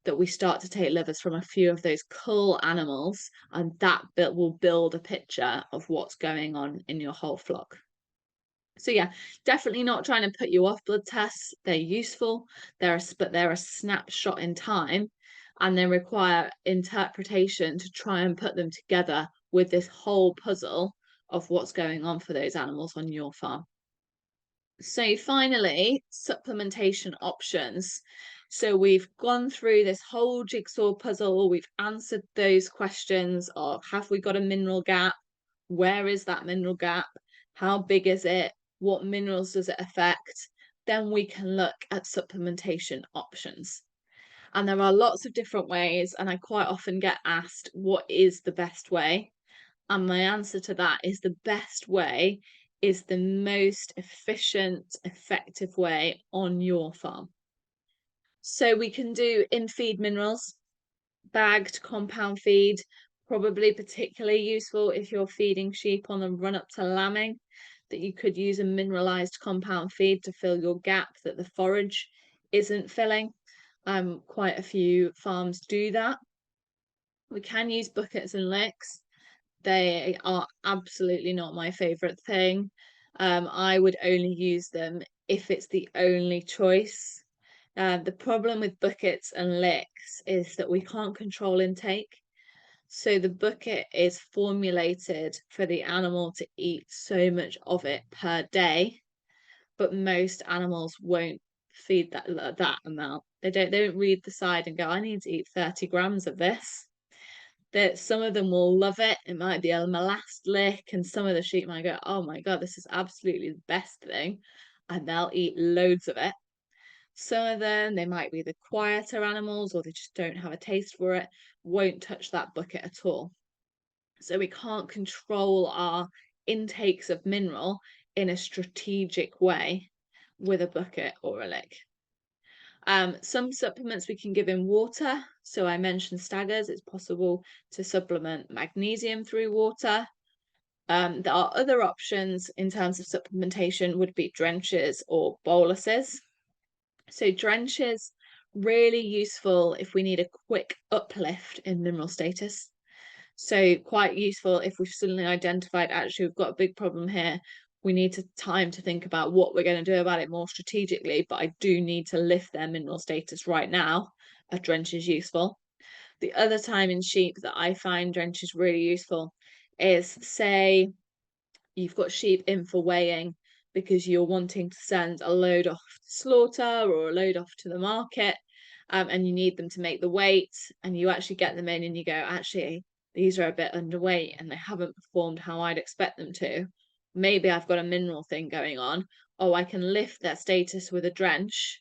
B: that we start to take livers from a few of those cull animals, and that bit will build a picture of what's going on in your whole flock. So yeah, definitely not trying to put you off blood tests. They're useful, but they're a snapshot in time, and they require interpretation to try and put them together with this whole puzzle of what's going on for those animals on your farm. So finally, supplementation options. So we've gone through this whole jigsaw puzzle. We've answered those questions of, have we got a mineral gap? Where is that mineral gap? How big is it? What minerals does it affect? Then we can look at supplementation options. And there are lots of different ways, and I quite often get asked, what is the best way? And my answer to that is the best way is the most efficient, effective way on your farm. So we can do in-feed minerals, bagged compound feed, probably particularly useful if you're feeding sheep on the run up to lambing, that you could use a mineralized compound feed to fill your gap that the forage isn't filling. Quite a few farms do that. We can use buckets and licks. They are absolutely not my favorite thing. I would only use them if it's the only choice. The problem with buckets and licks is that we can't control intake. So the bucket is formulated for the animal to eat so much of it per day, but most animals won't feed that amount. They don't read the side and go, I need to eat 30 grams of this. That some of them will love it. It might be a molasses lick, and some of the sheep might go, oh my God, this is absolutely the best thing. And they'll eat loads of it. Some of them, they might be the quieter animals, or they just don't have a taste for it, won't touch that bucket at all. So we can't control our intakes of mineral in a strategic way with a bucket or a lick. Some supplements we can give in water. So I mentioned staggers. It's possible to supplement magnesium through water. There are other options in terms of supplementation would be drenches or boluses. So drenches really useful if we need a quick uplift in mineral status. So quite useful if we've suddenly identified, actually, we've got a big problem here. We need time to think about what we're going to do about it more strategically, but I do need to lift their mineral status right now. A drench is useful. The other time in sheep that I find drench is really useful is, say, you've got sheep in for weighing because you're wanting to send a load off to slaughter or a load off to the market, and you need them to make the weight, and you actually get them in and you go, actually, these are a bit underweight and they haven't performed how I'd expect them to. Maybe I've got a mineral thing going on. Oh, I can lift their status with a drench.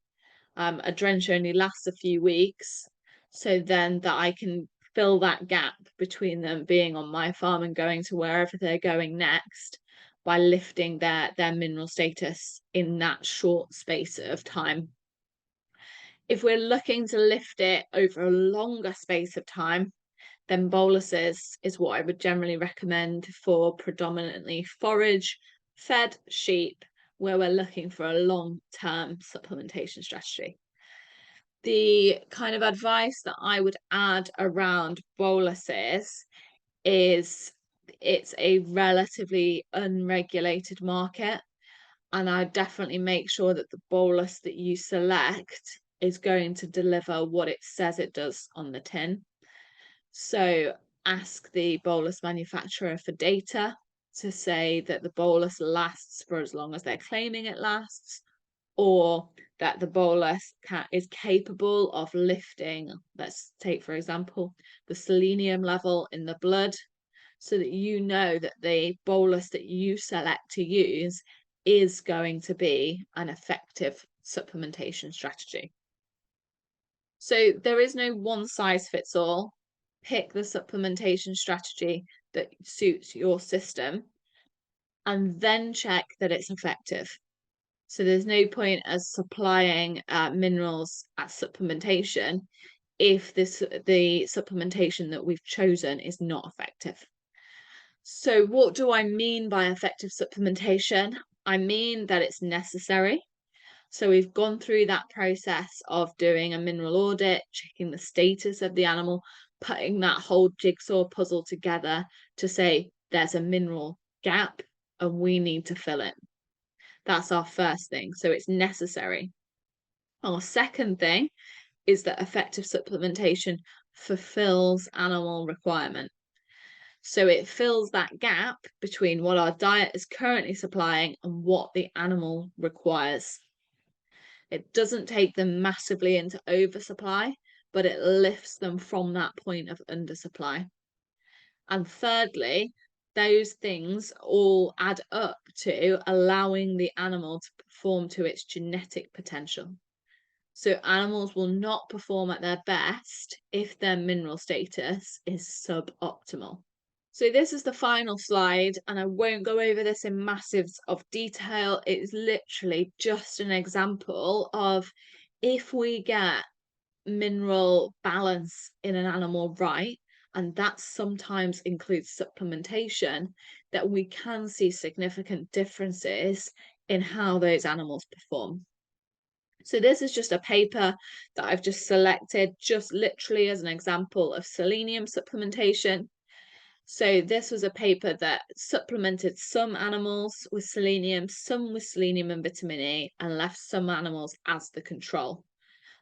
B: A drench only lasts a few weeks, so then that I can fill that gap between them being on my farm and going to wherever they're going next by lifting their mineral status in that short space of time. If we're looking to lift it over a longer space of time, then boluses is what I would generally recommend for predominantly forage fed sheep where we're looking for a long-term supplementation strategy. The kind of advice that I would add around boluses is it's a relatively unregulated market, and I definitely make sure that the bolus that you select is going to deliver what it says it does on the tin. So ask the bolus manufacturer for data to say that the bolus lasts for as long as they're claiming it lasts, or that the bolus is capable of lifting, let's take for example, the selenium level in the blood, so that you know that the bolus that you select to use is going to be an effective supplementation strategy. So there is no one size fits all. Pick the supplementation strategy that suits your system and then check that it's effective. So there's no point as supplying minerals at supplementation if the supplementation that we've chosen is not effective. So what do I mean by effective supplementation? I mean that it's necessary. So we've gone through that process of doing a mineral audit, checking the status of the animal, putting that whole jigsaw puzzle together to say there's a mineral gap and we need to fill it. That's our first thing. So it's necessary. Our second thing is that effective supplementation fulfills animal requirement. So it fills that gap between what our diet is currently supplying and what the animal requires. It doesn't take them massively into oversupply, but it lifts them from that point of undersupply. And thirdly, those things all add up to allowing the animal to perform to its genetic potential. So animals will not perform at their best if their mineral status is suboptimal. So this is the final slide, and I won't go over this in masses of detail. It is literally just an example of if we get mineral balance in an animal right, and that sometimes includes supplementation, that we can see significant differences in how those animals perform. So this is just a paper that I've just selected, just literally as an example of selenium supplementation. So this was a paper that supplemented some animals with selenium, some with selenium and vitamin E, and left some animals as the control.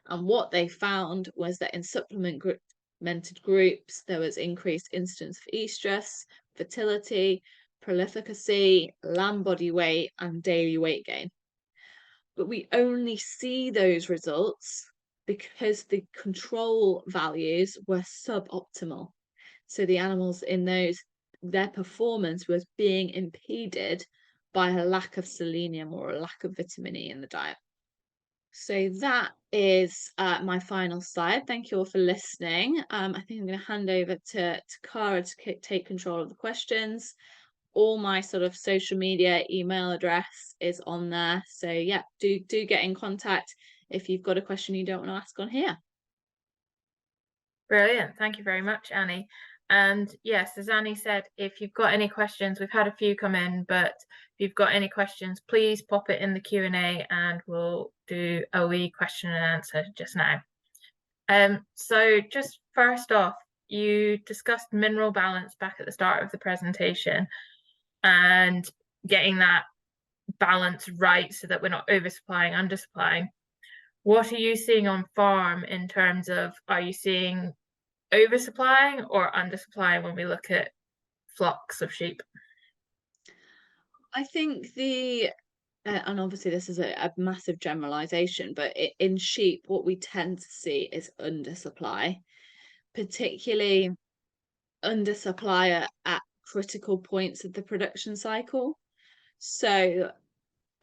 B: And what they found was that in supplemented groups, there was increased incidence of estrus, fertility, prolificacy, lamb body weight, and daily weight gain. But we only see those results because the control values were suboptimal. So the animals in those, their performance was being impeded by a lack of selenium or a lack of vitamin E in the diet. So that is my final slide. Thank you all for listening. I think I'm going to hand over to Cara to take control of the questions. All my sort of social media email address is on there. So yeah, do get in contact if you've got a question you don't want to ask on here.
A: Brilliant. Thank you very much, Annie. And yes, as Annie said, if you've got any questions, we've had a few come in, but if you've got any questions, please pop it in the Q&A and we'll do a wee question and answer just now. So just first off, you discussed mineral balance back at the start of the presentation and getting that balance right so that we're not oversupplying, undersupplying. What are you seeing on farm in terms of, are you seeing oversupplying or undersupplying when we look at flocks of sheep?
B: I think and obviously this is a massive generalization, but in sheep, what we tend to see is undersupply, particularly undersupply at critical points of the production cycle. So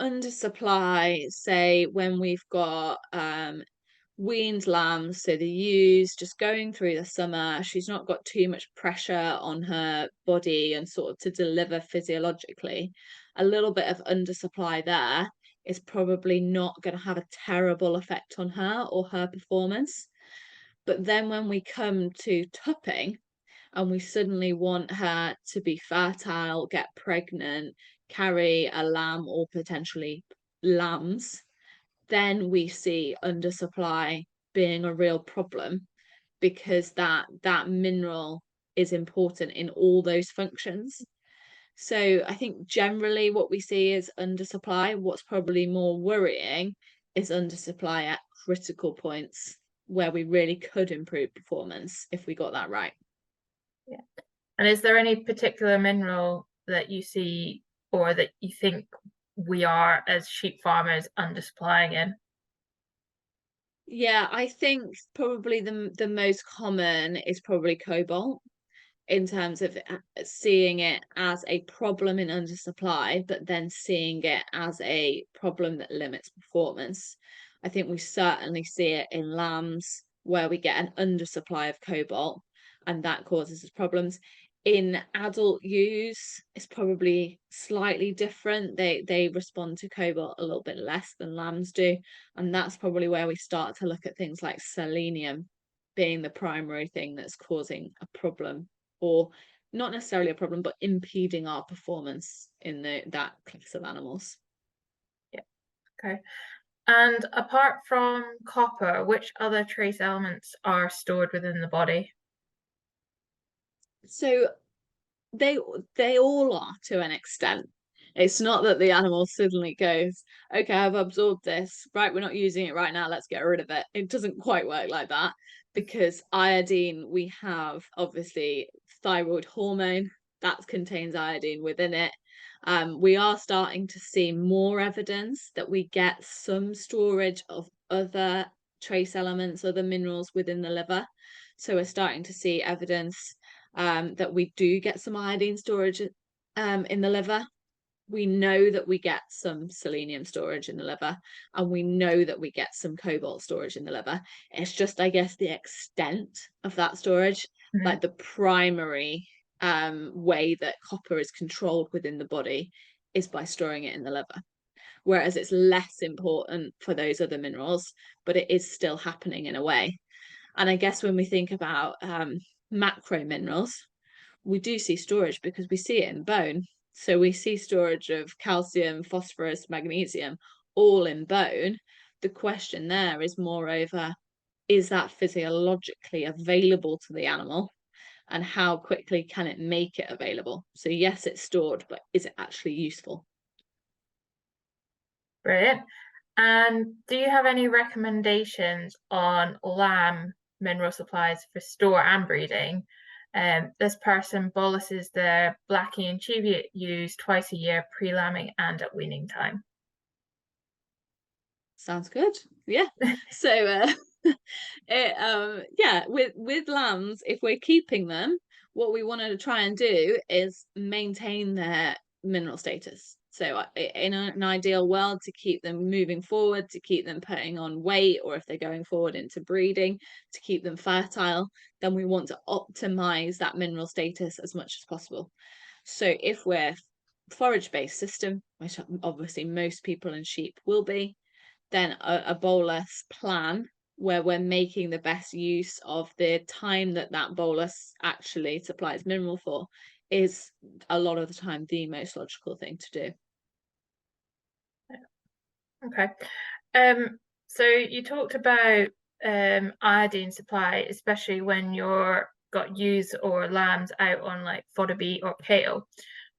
B: undersupply, say when we've got weaned lambs, so the ewes just going through the summer, she's not got too much pressure on her body and sort of to deliver physiologically. A little bit of undersupply there is probably not going to have a terrible effect on her or her performance. But then when we come to tupping and we suddenly want her to be fertile, get pregnant, carry a lamb or potentially lambs, then we see undersupply being a real problem because that mineral is important in all those functions. So I think generally what we see is undersupply. What's probably more worrying is undersupply at critical points where we really could improve performance if we got that right.
A: Yeah. And is there any particular mineral that you see or that you think we are as sheep farmers undersupplying in?
B: Yeah, I think probably the most common is probably cobalt in terms of seeing it as a problem in undersupply, but then seeing it as a problem that limits performance. I think we certainly see it in lambs where we get an undersupply of cobalt and that causes us problems. In adult ewes, it's probably slightly different. They respond to cobalt a little bit less than lambs do. And that's probably where we start to look at things like selenium being the primary thing that's causing a problem, or not necessarily a problem, but impeding our performance in that class of animals.
A: Yeah. Okay. And apart from copper, which other trace elements are stored within the body?
B: So they they all are to an extent. It's not that the animal suddenly goes, okay, I've absorbed this, right, we're not using it right now, let's get rid of it. It doesn't quite work like that because iodine, we have obviously thyroid hormone that contains iodine within it. We are starting to see more evidence that we get some storage of other trace elements, other minerals within the liver. So we're starting to see evidence that we do get some iodine storage in the liver. We know that we get some selenium storage in the liver, and we know that we get some cobalt storage in the liver. It's just, I guess, the extent of that storage, like the primary way that copper is controlled within the body is by storing it in the liver. Whereas it's less important for those other minerals, but it is still happening in a way. And I guess when we think about macro minerals, we do see storage because we see it in bone. So we see storage of calcium, phosphorus, magnesium, all in bone. The question there is moreover, is that physiologically available to the animal? And how quickly can it make it available? So yes, it's stored, but is it actually useful?
A: Brilliant. And do you have any recommendations on lamb mineral supplies for store and breeding? This person boluses their blackie and cheviot ewes twice a year, pre-lambing and at weaning time.
B: Sounds good. Yeah. So yeah, with lambs, if we're keeping them, what we want to try and do is maintain their mineral status. So in an ideal world, to keep them moving forward, to keep them putting on weight, or if they're going forward into breeding, to keep them fertile, then we want to optimize that mineral status as much as possible. So if we're forage-based system, which obviously most people in sheep will be, then a bolus plan where we're making the best use of the time that that bolus actually supplies mineral for is a lot of the time the most logical thing to do.
A: Okay. So you talked about iodine supply, especially when you're got ewes or lambs out on like fodder beet or kale,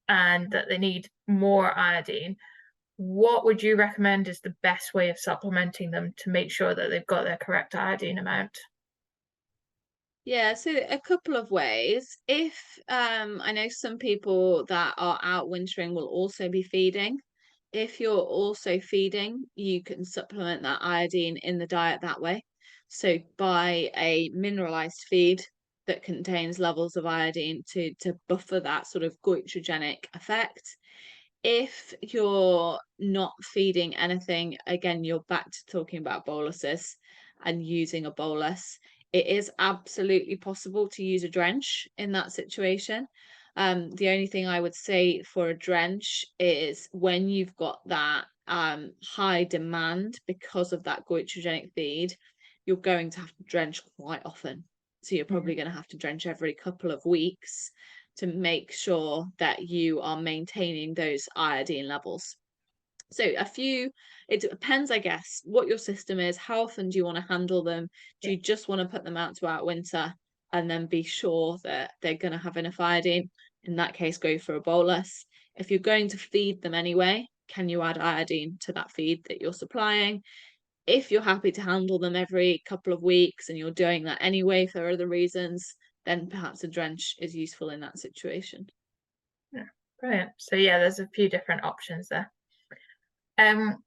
A: and that they need more iodine, what would you recommend is the best way of supplementing them to make sure that they've got their correct iodine amount?
B: Yeah, so a couple of ways. If I know some people that are out wintering will also be feeding. If you're also feeding, you can supplement that iodine in the diet that way. So buy a mineralized feed that contains levels of iodine to buffer that sort of goitrogenic effect. If you're not feeding anything, again, you're back to talking about boluses and using a bolus. It is absolutely possible to use a drench in that situation. The only thing I would say for a drench is when you've got that high demand because of that goitrogenic feed, you're going to have to drench quite often. So you're probably going to have to drench every couple of weeks to make sure that you are maintaining those iodine levels. So it depends, I guess, what your system is. How often do you want to handle them? Do you just want to put them out to out winter and then be sure that they're going to have enough iodine? In that case, go for a bolus. If you're going to feed them anyway, can you add iodine to that feed that you're supplying? If you're happy to handle them every couple of weeks and you're doing that anyway for other reasons, then perhaps a drench is useful in that situation.
A: Yeah, brilliant. So yeah, there's a few different options there. Um,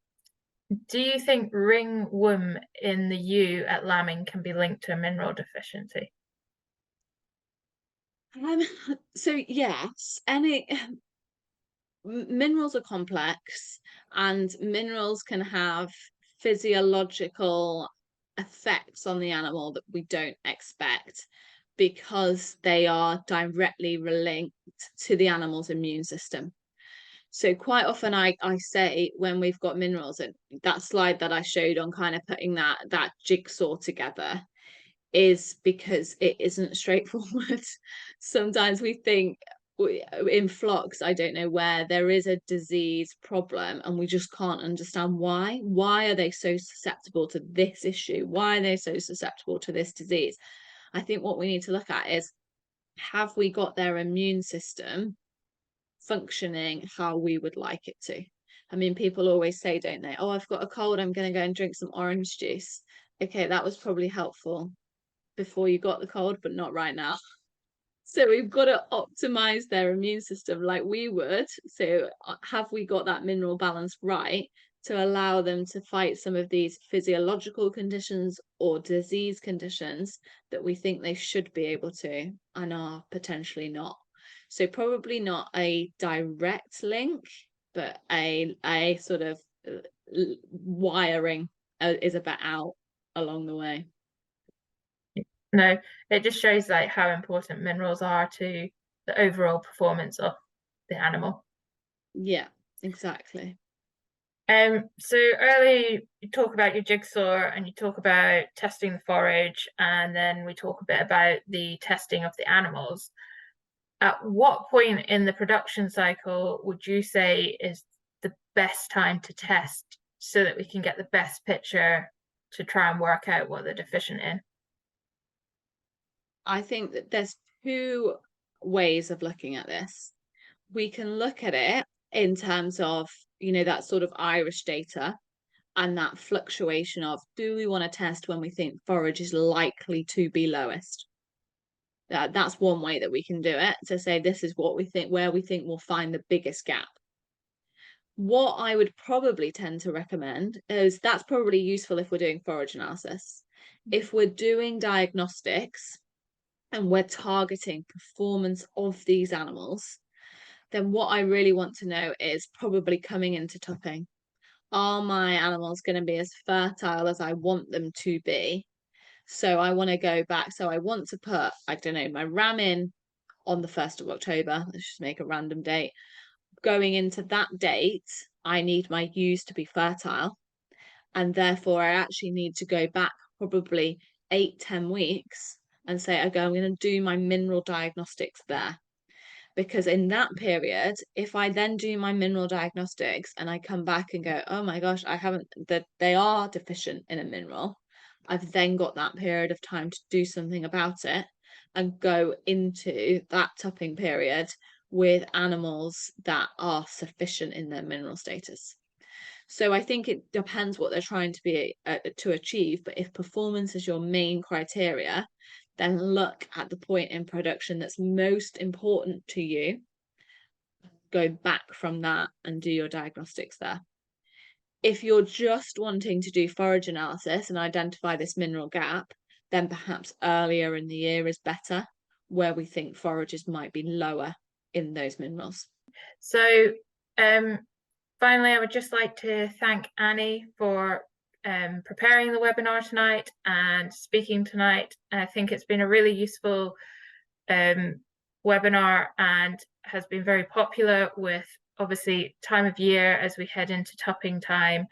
A: do you think ringworm in the ewe at lambing can be linked to a mineral deficiency?
B: Um, so yes, minerals are complex, and minerals can have physiological effects on the animal that we don't expect because they are directly linked to the animal's immune system. So quite often I say when we've got minerals, and that slide that I showed on kind of putting that jigsaw together is because it isn't straightforward. Sometimes we think in flocks, I don't know where, there is a disease problem and we just can't understand why. Why are they so susceptible to this issue? Why are they so susceptible to this disease? I think what we need to look at is, have we got their immune system functioning how we would like it to? I mean, people always say, don't they? Oh, I've got a cold, I'm going to go and drink some orange juice. Okay, that was probably helpful before you got the cold, but not right now. So we've got to optimize their immune system like we would. So have we got that mineral balance right to allow them to fight some of these physiological conditions or disease conditions that we think they should be able to and are potentially not? So probably not a direct link, but a sort of wiring is a bit out along the way.
A: No, it just shows like how important minerals are to the overall performance of the animal.
B: Yeah, exactly.
A: So early you talk about your jigsaw and you talk about testing the forage, and then we talk a bit about the testing of the animals. At what point in the production cycle would you say is the best time to test so that we can get the best picture to try and work out what they're deficient in?
B: I think that there's two ways of looking at this. We can look at it in terms of, that sort of Irish data and that fluctuation of, do we want to test when we think forage is likely to be lowest? That's one way that we can do it, to say this is what we think, where we think we'll find the biggest gap. What I would probably tend to recommend is, that's probably useful if we're doing forage analysis. If we're doing diagnostics and we're targeting performance of these animals, then what I really want to know is probably coming into topping. Are my animals going to be as fertile as I want them to be? So I want to go back. So I want to put, I don't know, my ram in on the 1st of October. Let's just make a random date. Going into that date, I need my ewes to be fertile. And therefore, I actually need to go back probably 8-10 weeks and say, okay, I'm going to do my mineral diagnostics there. Because in that period, if I then do my mineral diagnostics and I come back and go, oh my gosh, I haven't, that they are deficient in a mineral, I've then got that period of time to do something about it and go into that tupping period with animals that are sufficient in their mineral status. So I think it depends what they're trying to be to achieve. But if performance is your main criteria, then look at the point in production that's most important to you. Go back from that and do your diagnostics there. If you're just wanting to do forage analysis and identify this mineral gap, then perhaps earlier in the year is better, where we think forages might be lower in those minerals.
A: So finally, I would just like to thank Annie for preparing the webinar tonight and speaking tonight. I think it's been a really useful webinar and has been very popular with obviously time of year as we head into tupping time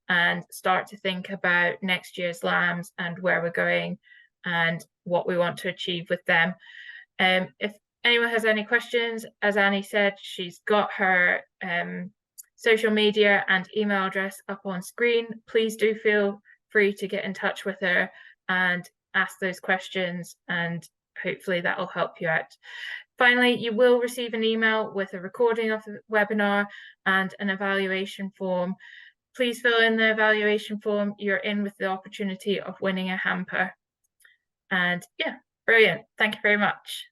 A: and start to think about next year's lambs and where we're going and what we want to achieve with them. If anyone has any questions, as Annie said, she's got her social media and email address up on screen. Please do feel free to get in touch with her and ask those questions, and hopefully that will help you out. Finally, you will receive an email with a recording of the webinar and an evaluation form. Please fill in the evaluation form. You're in with the opportunity of winning a hamper. And yeah, brilliant. Thank you very much.